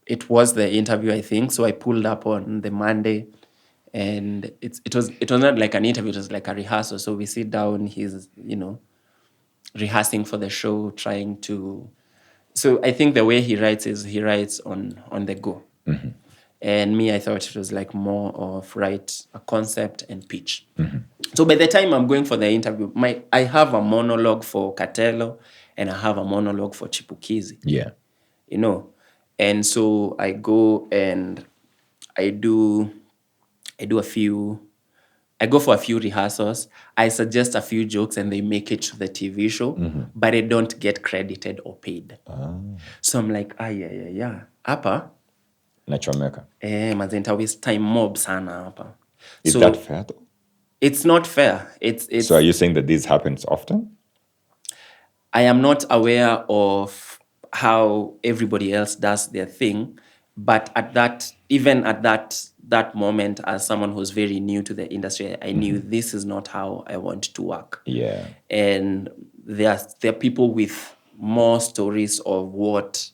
It was the interview, I think. So I pulled up on the Monday, and it was not like an interview. It was like a rehearsal. So we sit down. He's rehearsing for the show, trying to. So I think the way he writes is he writes on the go. Mm-hmm. And me, I thought it was like more of write a concept and pitch. Mm-hmm. So by the time I'm going for the interview, I have a monologue for Katelo and I have a monologue for Chipukizi. Yeah. And so I go and I go for a few rehearsals. I suggest a few jokes and they make it to the TV show, but I don't get credited or paid. So I'm like, yeah. Hapa, Nachomeka. mazenta waste time mob sana hapa. Is that fair though? It's not fair. It's So are you saying that this happens often? I am not aware of how everybody else does their thing, but even at that moment, as someone who's very new to the industry, I knew this is not how I want to work. Yeah. And there are people with more stories of what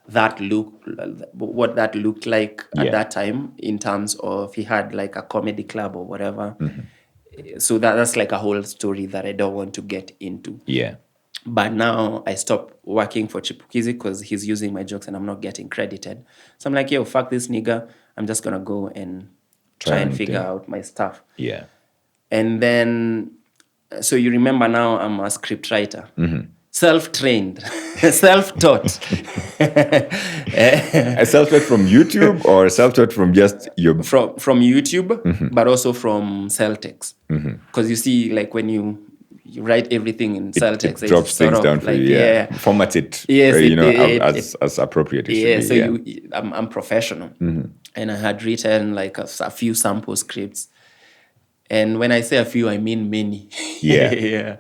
that looked like at that time, in terms of he had like a comedy club or whatever. So that's like a whole story that I don't want to get into. Yeah. But now I stopped working for Chipukizi because he's using my jokes and I'm not getting credited. So I'm like, yo, fuck this nigga. I'm just going to go and try and figure out my stuff. Yeah. And then, so you remember now I'm a script writer. Self-trained, self-taught. Self-taught from YouTube or self-taught from just your... From YouTube, but also from Celtics. Because you see, like when you write everything in Celtics, it drops things down for you. Yeah. Format it, as appropriate. I'm professional. And I had written like a few sample scripts. And when I say a few, I mean many. Yeah. Yeah.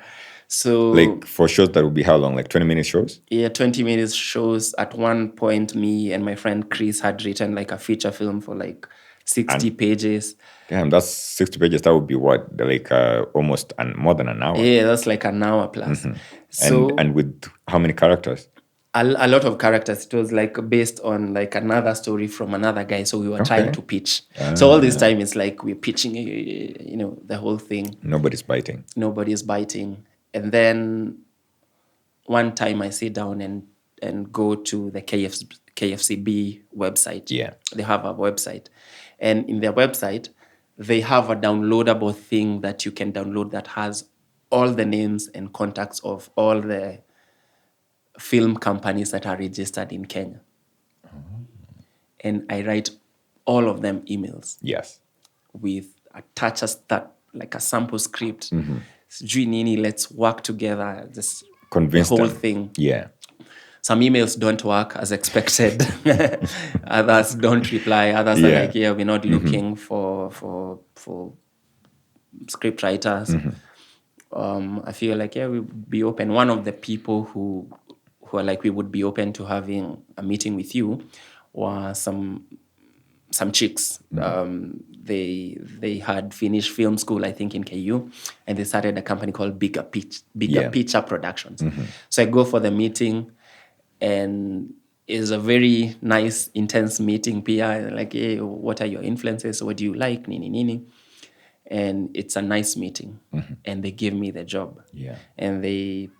So like for shows that would be how long? Like 20-minute shows? Yeah, 20-minute shows. At one point, me and my friend Chris had written like a feature film for like 60 pages. Damn, that's 60 pages. That would be what? Like almost more than an hour. Yeah, that's like an hour plus. So, and with how many characters? A lot of characters. It was like based on like another story from another guy. So we were trying to pitch. So all this time it's like we're pitching, the whole thing. Nobody's biting. And then one time I sit down and go to the KFCB website. Yeah. They have a website. And in their website, they have a downloadable thing that you can download that has all the names and contacts of all the film companies that are registered in Kenya. And I write all of them emails. Yes. With like a sample script. Nini, let's work together. Just convince the whole them. thing. Yeah. Some emails don't work as expected. Others don't reply. Others are like, we're not looking for script writers. I feel like, we would be open. One of the people who are like, we would be open to having a meeting with you were some chicks. They had finished film school, I think, in KU, and they started a company called Bigger Picture Productions. So I go for the meeting, and it's a very nice, intense meeting. Pia, like, hey, what are your influences? What do you like? Nini. And it's a nice meeting, and they give me the job. Yeah. And they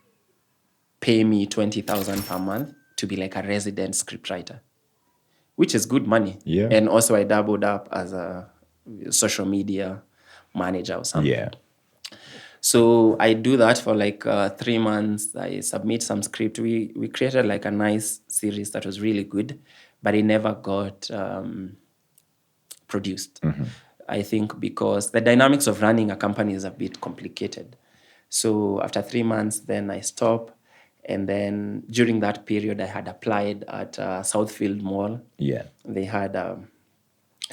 pay me 20,000 per month to be like a resident scriptwriter, which is good money. Yeah. And also I doubled up as a social media manager or something. Yeah. So I do that for like 3 months. I submit some script. We created like a nice series that was really good, but it never got produced. I think because the dynamics of running a company is a bit complicated. So after 3 months, then I stopped. And then during that period, I had applied at Southfield Mall. Yeah. They had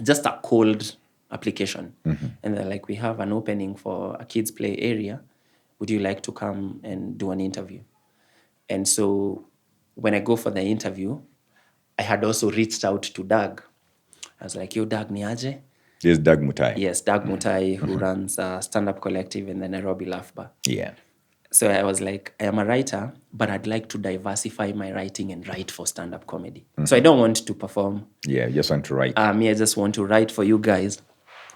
just a cold application. And they're like, we have an opening for a kids play area. Would you like to come and do an interview? And so when I go for the interview, I had also reached out to Doug. I was like, yo, Doug, ni aje? There's Doug Mutai. Yes, Doug Mutai, who runs a stand-up collective in the Nairobi Laugh Bar. Yeah. So I was like, I am a writer, but I'd like to diversify my writing and write for stand-up comedy. So I don't want to perform. Yeah, you just want to write. I just want to write for you guys.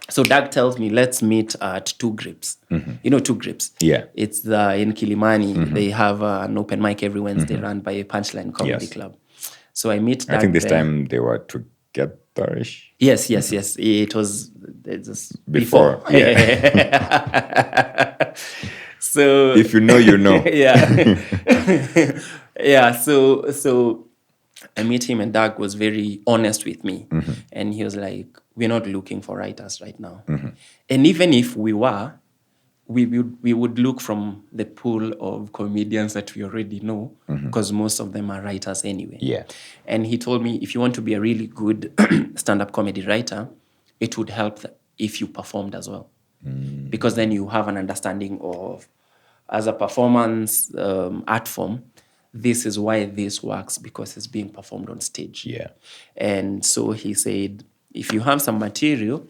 So Doug tells me, let's meet at Two Grips. You know Two Grips? Yeah. It's in Kilimani. They have an open mic every Wednesday run by a Punchline Comedy Yes. Club. So I meet Doug I think this there. time they were together-ish. Yes. It was just Before, before. So If you know, you know. yeah. Yeah. So I meet him, and Doug was very honest with me. And he was like, we're not looking for writers right now. And even if we were, we would look from the pool of comedians that we already know, because most of them are writers anyway. Yeah. And he told me, if you want to be a really good stand-up comedy writer, it would help if you performed as well. Because then you have an understanding of, as a performance art form, this is why this works, because it's being performed on stage. Yeah. And so he said, if you have some material,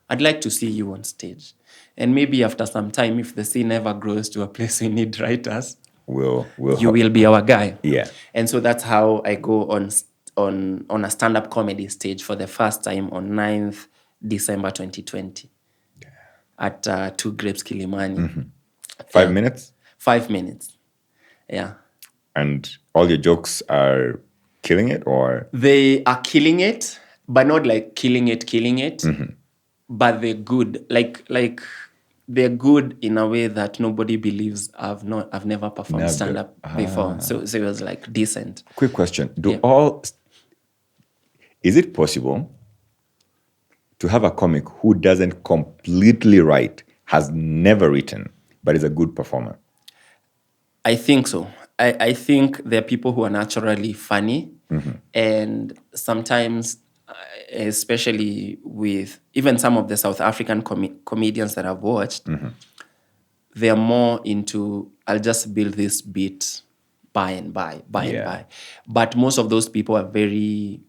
I'd like to see you on stage. And maybe after some time, if the scene ever grows to a place we need writers, We'll you will be our guy. Yeah. And so that's how I go on a stand-up comedy stage for the first time on 9th December 2020 at Two Grapes Kilimani. 5 minutes, 5 minutes. Yeah. and all your jokes are killing it, or They are killing it, but not like killing it. But they're good. Like they're good in a way that nobody believes I've never performed Never. stand-up before. So it was like decent. quick question: Yeah. Is it possible to have a comic who doesn't completely write, has never written, but is a good performer? I think so. I think there are people who are naturally funny, and sometimes, especially with even some of the South African comedians that I've watched, they're more into, I'll just build this bit by and by. But most of those people are very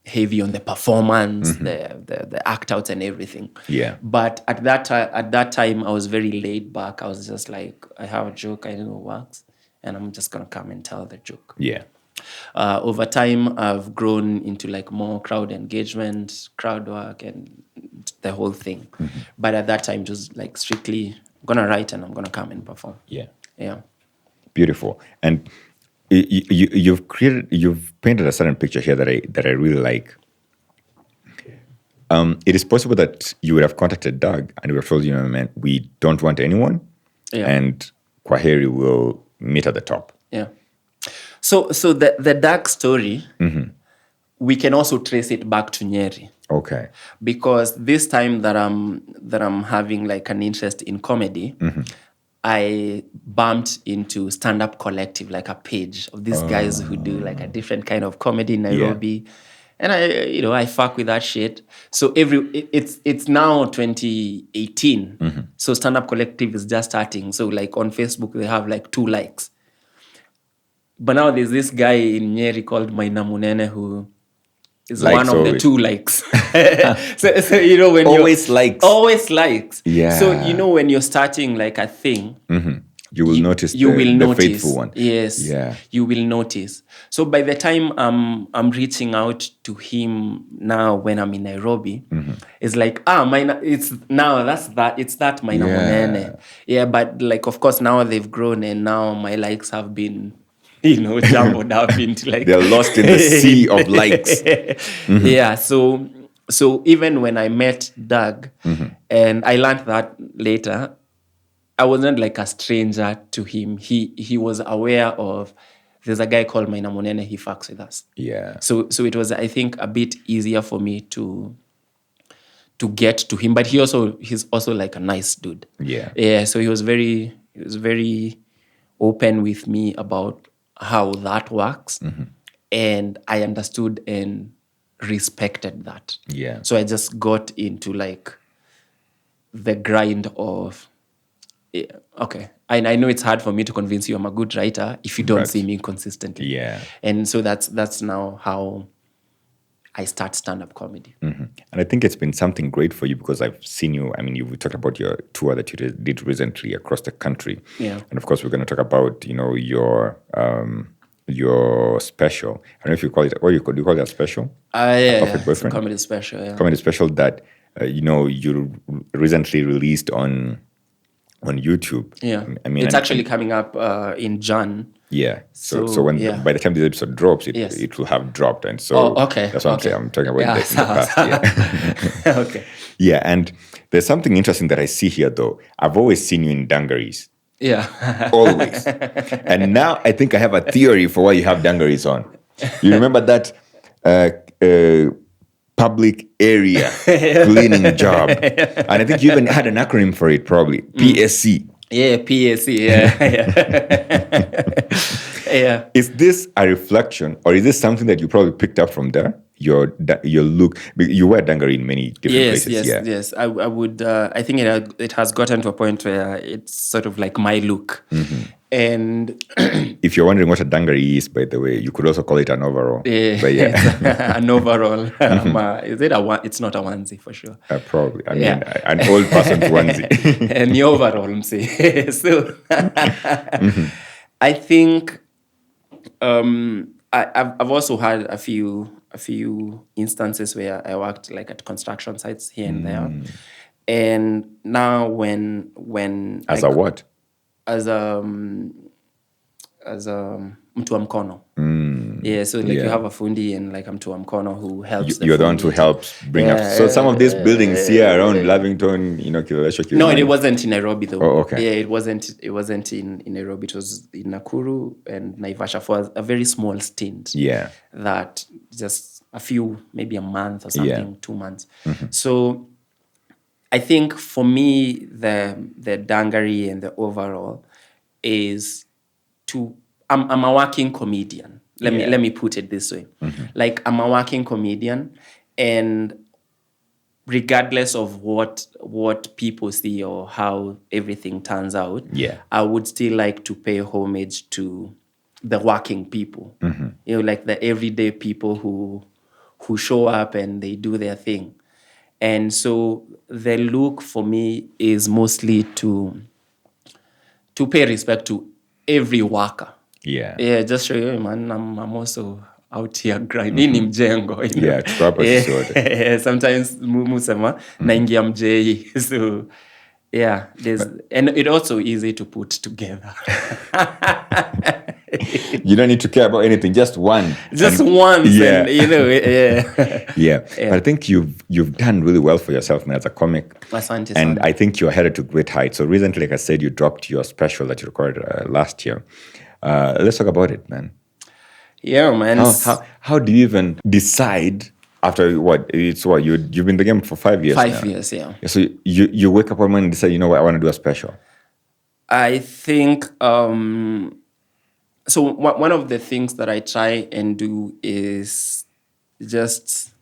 heavy on the performance, the act outs and everything. Yeah. But at that time, I was very laid back. I was just like, I have a joke, I know it works, and I'm just gonna come and tell the joke. Yeah. Over time, I've grown into like more crowd engagement, crowd work, and the whole thing. But at that time, just like strictly, I'm gonna write and I'm gonna come and perform. Yeah. Yeah. Beautiful. And you've painted a certain picture here that I really like. It is possible that you would have contacted Doug and he would have told you, man, we don't want anyone, and Kwaheri will meet at the top. Yeah. So the dark story, we can also trace it back to Nyeri. Okay. Because this time that I'm having like an interest in comedy, I bumped into Stand-Up Collective, like a page of these guys who do like a different kind of comedy in Nairobi. And I fuck with that shit. So it's now 2018. So Stand-Up Collective is just starting. So like on Facebook, they have like 2 likes. But now there's this guy in Nyeri called Maina Munene who is Likes one of the always. 2 likes. so when Always likes. Always likes. Yeah. So when you're starting like a thing, You will notice you will the notice. faithful one. Yes. Yeah. You will notice. So by the time I'm reaching out to him now when I'm in Nairobi, it's like, Maina, it's that Maina Munene. Yeah, but like of course now they've grown and now my likes have been jumbled up into like They're lost in the sea of likes. Yeah, so even when I met Doug, and I learned that later, I wasn't like a stranger to him. He was aware of there's a guy called Maina Munene, he fucks with us. Yeah. So it was, I think, a bit easier for me to get to him. But he's also like a nice dude. Yeah. Yeah. So he was very open with me about how that works. Mm-hmm. And I understood and respected that. Yeah. So I just got into like the grind of, okay, I know it's hard for me to convince you I'm a good writer if you don't see me consistently. Yeah. And so that's now how I start stand-up comedy. Mm-hmm. And I think it's been something great for you because I've seen you. I mean, you talked about your tour that you did recently across the country. Yeah. And of course, we're going to talk about, your special. I don't know if you call it, what do you call that special? Yeah, Perfect it's a Boyfriend? comedy special. Yeah. Comedy special that, you recently released on YouTube. Yeah. I mean, it's actually coming up in Jan. Yeah. So So, when yeah. by the time this episode drops, Yes. it will have dropped, and so Oh, okay. that's what I'm saying. I'm talking about Yeah, this in the past. Yeah. Okay. Yeah, and there's something interesting that I see here, though. I've always seen you in dungarees, Yeah. always, and now I think I have a theory for why you have dungarees on. You remember that public area cleaning job, and I think you even had an acronym for it, probably PSC. Yeah, PAC. Yeah. Yeah. Is this a reflection, or is this something that you probably picked up from there? Your look. You wear dungaree in many different places. Yes. I would. I think it has gotten to a point where it's sort of like my look. Mm-hmm. And If you're wondering what a dungaree is, by the way, you could also call it an overall. yeah, But yeah, an overall. Is it a one? It's not a onesie for sure. probably. I mean, Yeah. an old person's onesie. And the overall, see. So I think I've also had a few instances where I worked like at construction sites here and there, and now when As a what? as a mtu wa mkono. Yeah, so like you have a fundi and like a mtu wa mkono who helps. You're the one who helps bring up. So some of these buildings here around Lavington, Kileleshwa, No, it wasn't in Nairobi though. Oh, okay. Yeah, it wasn't in Nairobi. It was in Nakuru and Naivasha for a very small stint. Yeah. That just a few, maybe a month or something, Yeah. 2 months. So I think for me, the dungaree and the overall is I'm a working comedian. Let me put it this way. Like I'm a working comedian, and regardless of what people see or how everything turns out, I would still like to pay homage to the working people. Like the everyday people who show up and they do their thing. And so the look for me is mostly to pay respect to every worker. Yeah. Yeah, just show you, man, I'm also out here grinding in mjengo. Yeah, tuko Yeah. Sometimes musema naingia mjei. So yeah, and it also easy to put together. You don't need to care about anything, just one. Just once, Yeah. and, yeah. Yeah. But I think you've done really well for yourself, man, as a comic. Asante And sana. I think you're headed to great heights. So recently, like I said, you dropped your special that you recorded last year. Let's talk about it, man. Yeah, man. How do you even decide after you've been in the game for 5 years 5 now? years, yeah. So you wake up one morning and decide, you know what, I want to do a special. I think so one of the things that I try and do is just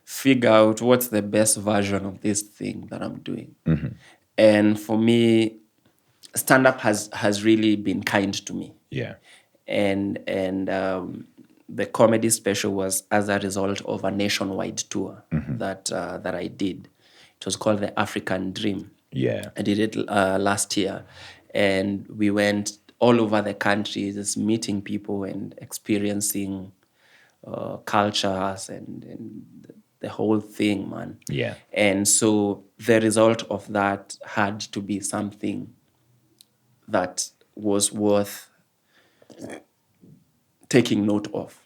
figure out what's the best version of this thing that I'm doing. And for me, stand-up has really been kind to me. Yeah. And the comedy special was as a result of a nationwide tour that I did. It was called the African Dream. Yeah. I did it last year, and we went all over the country, just meeting people and experiencing cultures and the whole thing, man. Yeah. And so the result of that had to be something that was worth taking note of,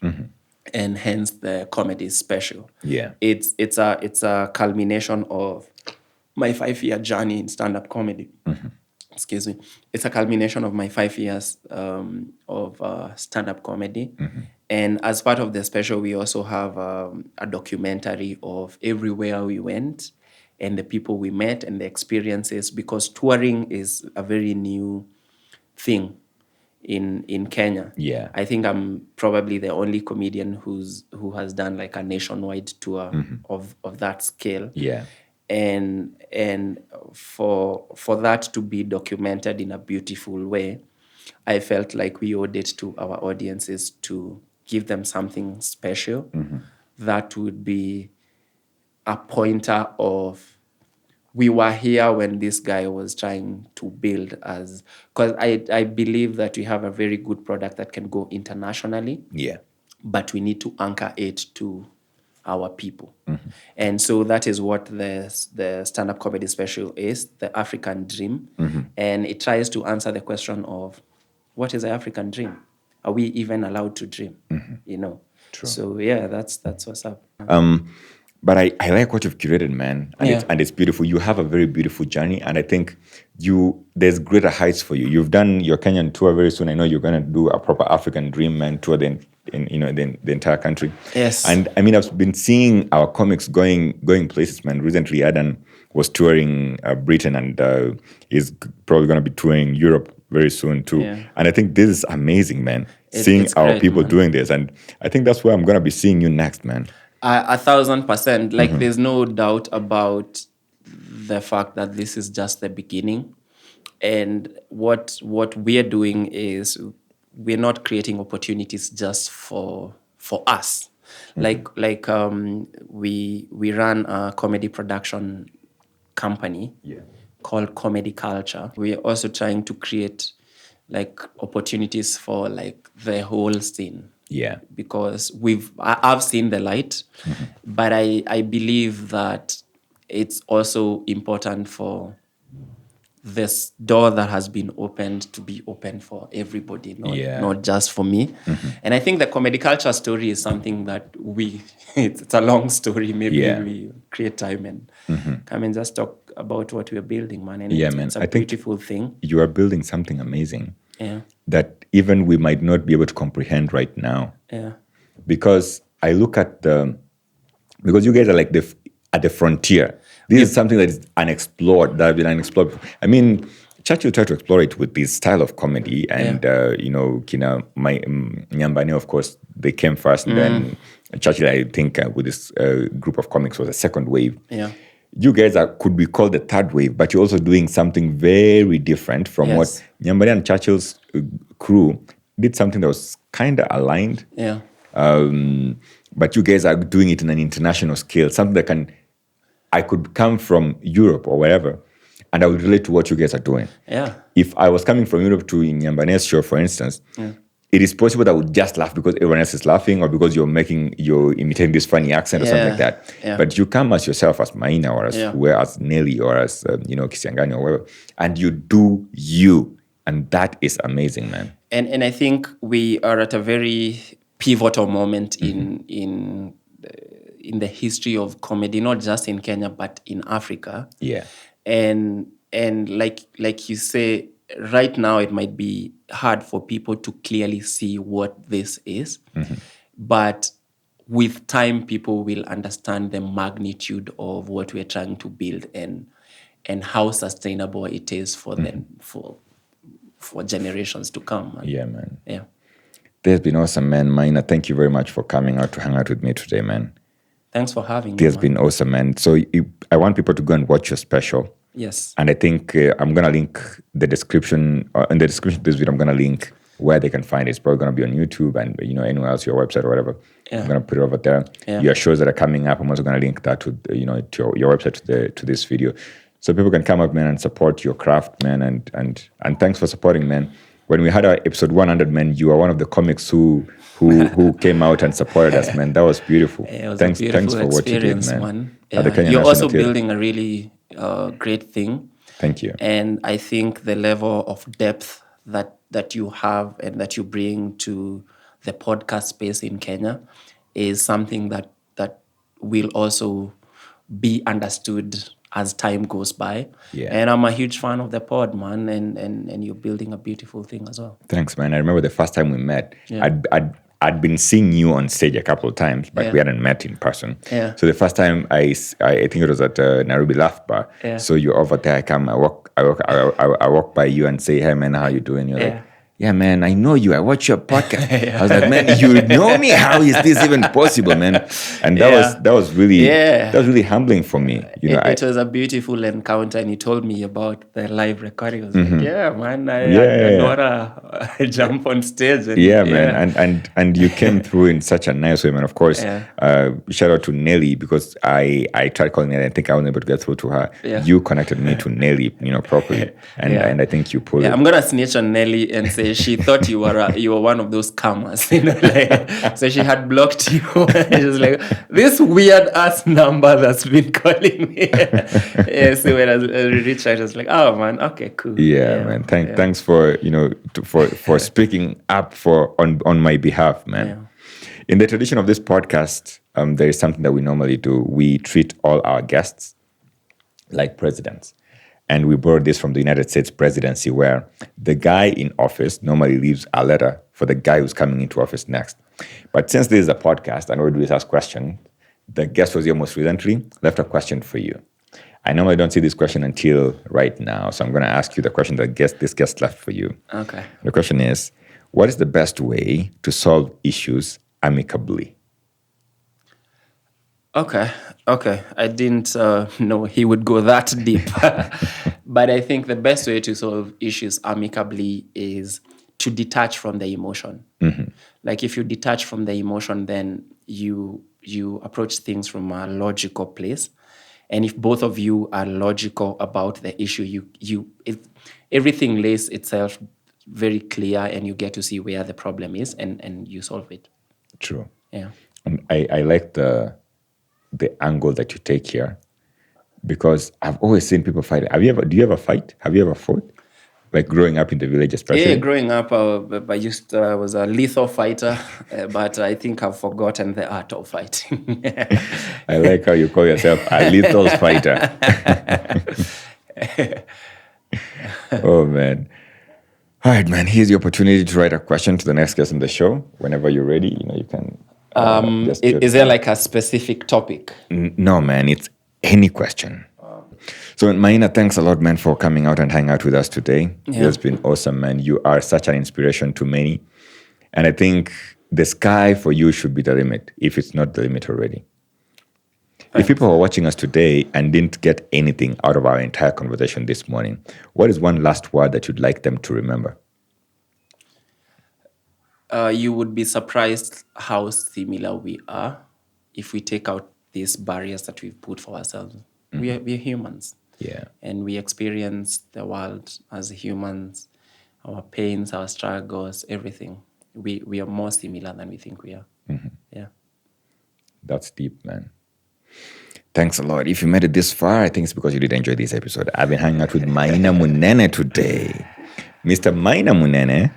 and hence the comedy special. Yeah. It's a culmination of my 5-year journey in stand-up comedy. excuse me, it's a culmination of my 5 years of stand-up comedy. And as part of the special, we also have a documentary of everywhere we went and the people we met and the experiences, because touring is a very new thing in Kenya. Yeah. I think I'm probably the only comedian who has done like a nationwide tour of that scale. Yeah. And for that to be documented in a beautiful way, I felt like we owed it to our audiences to give them something special that would be a pointer of, we were here when this guy was trying to build us. Because I believe that we have a very good product that can go internationally. Yeah. But we need to anchor it to our people. And so that is what the stand-up comedy special is, the African dream. And it tries to answer the question of, what is the African dream? Are we even allowed to dream? You know? True. So yeah, that's what's up. But I like what you've curated, man, and Yeah. it's beautiful. You have a very beautiful journey, and I think there's greater heights for you. You've done your Kenyan tour very soon. I know you're gonna do a proper African Dream Man tour the entire country. Yes. And I mean, I've been seeing our comics going places, man. Recently, Adam was touring Britain, and is probably gonna be touring Europe very soon too. Yeah. And I think this is amazing, man. Seeing it's our great, people man. doing this, and I think that's where I'm gonna be seeing you next, man. 1,000%. Like, there's no doubt about the fact that this is just the beginning. And what we're doing is we're not creating opportunities just for us. Like we run a comedy production company called Comedy Culture. We're also trying to create like opportunities for like the whole scene. Yeah. Because I've seen the light, but I believe that it's also important for this door that has been opened to be open for everybody, not just for me. And I think the comedy culture story is something that it's a long story. Maybe we create time and come and just talk about what we're building, man. And it's a beautiful thing. You are building something amazing. Yeah. That even we might not be able to comprehend right now. Yeah. Because I look at because you guys are like at the frontier. This is something that is unexplored, that has been unexplored. I mean, Churchill tried to explore it with this style of comedy, and Kina Nyambane, of course, they came first, and then Churchill, I think, with this group of comics was a second wave. Yeah. You guys could be called the third wave, but you're also doing something very different from what Nyambane and Churchill's crew did, something that was kind of aligned. Yeah. But you guys are doing it in an international scale, something that I could come from Europe or wherever, and I would relate to what you guys are doing. Yeah. If I was coming from Europe to Nyambane's show, for instance, it is possible that I would just laugh because everyone else is laughing, or because you're imitating this funny accent or something like that. Yeah. But you come as yourself, as Maina, or as Nelly, or as Kisiangani, or whatever, and you do you, and that is amazing, man. And I think we are at a very pivotal moment in the history of comedy, not just in Kenya but in Africa. Yeah. And like you say, right now it might be hard for people to clearly see what this is, but with time people will understand the magnitude of what we're trying to build and how sustainable it is for them for generations to come, man. Yeah, man. Yeah. This has been awesome, man. Maina, thank you very much for coming out to hang out with me today, man. Thanks for having me. This has been awesome, man. So I want people to go and watch your special. Yes. And I think I'm going to link the description, in the description of this video, I'm going to link where they can find it. It's probably going to be on YouTube and, anywhere else, your website or whatever. Yeah. I'm going to put it over there. Yeah. Your shows that are coming up, I'm also going to link that to, to your website, to this video. So people can come up, man, and support your craft, man. And thanks for supporting, man. When we had our episode 100, man, you are one of the comics who came out and supported us, man. That was beautiful. Yeah, it was thanks a beautiful for what you did, experience, man. Yeah. At the Kenya You're National also Theatre. building a really great thing. Thank you. And I think the level of depth that you have and that you bring to the podcast space in Kenya is something that will also be understood as time goes by. Yeah. And I'm a huge fan of the pod, man, and you're building a beautiful thing as well. Thanks, man. I remember the first time we met. Yeah. I'd been seeing you on stage a couple of times, but Yeah. we hadn't met in person. Yeah. So the first time I think it was at Nairobi Laugh Bar. Yeah. So you're over there. I walk by you and say, "Hey, man, how you doing?" You're like, "Yeah, man, I know you. I watch your podcast." I was like, "Man, you know me? How is this even possible, man?" And that was really humbling for me. You know, it was a beautiful encounter, and you told me about the live recording. I was like, yeah, man, I wanna jump on stage. And, man, and you came through in such a nice way, man. Of course, shout out to Nelly, because I tried calling her. I think I wasn't able to get through to her. Yeah. You connected me to Nelly, properly, and I think you pulled it. I'm gonna snitch on Nelly and say she thought you were one of those scammers, so she had blocked you. She was like, this weird ass number that's been calling me. So when I reached out, I was like, oh man, okay, cool. Yeah, man. Thanks for for speaking up on my behalf, man. Yeah. In the tradition of this podcast, there is something that we normally do. We treat all our guests like presidents. And we borrowed this from the United States presidency, where the guy in office normally leaves a letter for the guy who's coming into office next. But since this is a podcast and we do this as question, the guest was here most recently, left a question for you. I normally don't see this question until right now, so I'm going to ask you the question that this guest left for you. Okay. The question is, what is the best way to solve issues amicably? Okay. I didn't know he would go that deep. But I think the best way to solve issues amicably is to detach from the emotion. Mm-hmm. Like if you detach from the emotion, then you approach things from a logical place. And if both of you are logical about the issue, everything lays itself very clear, and you get to see where the problem is, and you solve it. True. Yeah. And I like the angle that you take here, because I've always seen people fight. Do you ever fight? Have you ever fought? Like growing up in the village, especially? Yeah, growing up, I was a lethal fighter, but I think I've forgotten the art of fighting. I like how you call yourself a lethal fighter. Oh, man. All right, man. Here's the opportunity to write a question to the next guest on the show. Whenever you're ready, you can... is there like a specific topic? No, man. It's any question. So, Maina, thanks a lot, man, for coming out and hanging out with us today. Yeah. It's been awesome, man. You are such an inspiration to many. And I think the sky for you should be the limit, if it's not the limit already. Thanks. If people are watching us today and didn't get anything out of our entire conversation this morning, what is one last word that you'd like them to remember? You would be surprised how similar we are if we take out these barriers that we've put for ourselves. Mm-hmm. We're humans. Yeah. And we experience the world as humans, our pains, our struggles, everything. We are more similar than we think we are. Mm-hmm. Yeah. That's deep, man. Thanks a lot. If you made it this far, I think it's because you did enjoy this episode. I've been hanging out with Maina Munene today. Mr. Maina Munene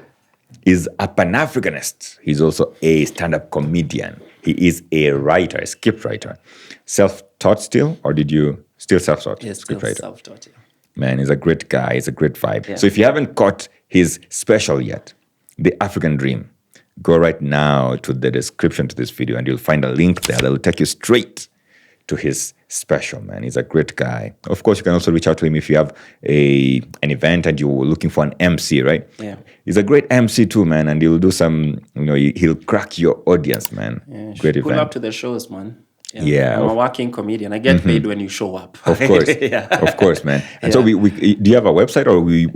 is a Pan-Africanist. He's also a stand-up comedian. He is a writer, a script writer. Self-taught still, or did you still self-taught? Yes, still self-taught, yeah. Man, he's a great guy. He's a great vibe. Yeah. So if you haven't caught his special yet, The African Dream, go right now to the description to this video and you'll find a link there that will take you straight to his special, man. He's a great guy. Of course, you can also reach out to him if you have an event and you're looking for an MC, right? Yeah. He's a great MC too, man, and he'll do some, he'll crack your audience, man. Yeah, great event. Pull up to the shows, man. Yeah. I'm a working comedian. I get paid when you show up. Of course. Yeah. Of course, man. And so do you have a website, or we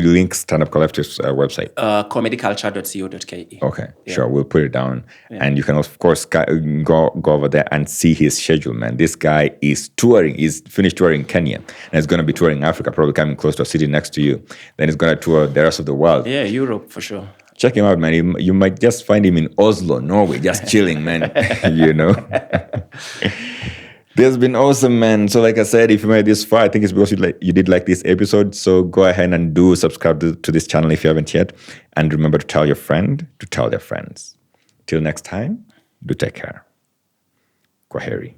link Stand Up Collective's website? Comedyculture.co.ke. Okay, sure. We'll put it down. Yeah. And you can, of course, go over there and see his schedule, man. This guy is touring. He's finished touring Kenya. And he's going to be touring Africa, probably coming close to a city next to you. Then he's going to tour the rest of the world. Yeah, Europe for sure. Check him out, man. You might just find him in Oslo, Norway, just chilling, man. This has been awesome, man. So like I said, if you made it this far, I think it's because you did like this episode. So go ahead and do subscribe to this channel if you haven't yet. And remember to tell your friend to tell their friends. Till next time, do take care. Kwaheri.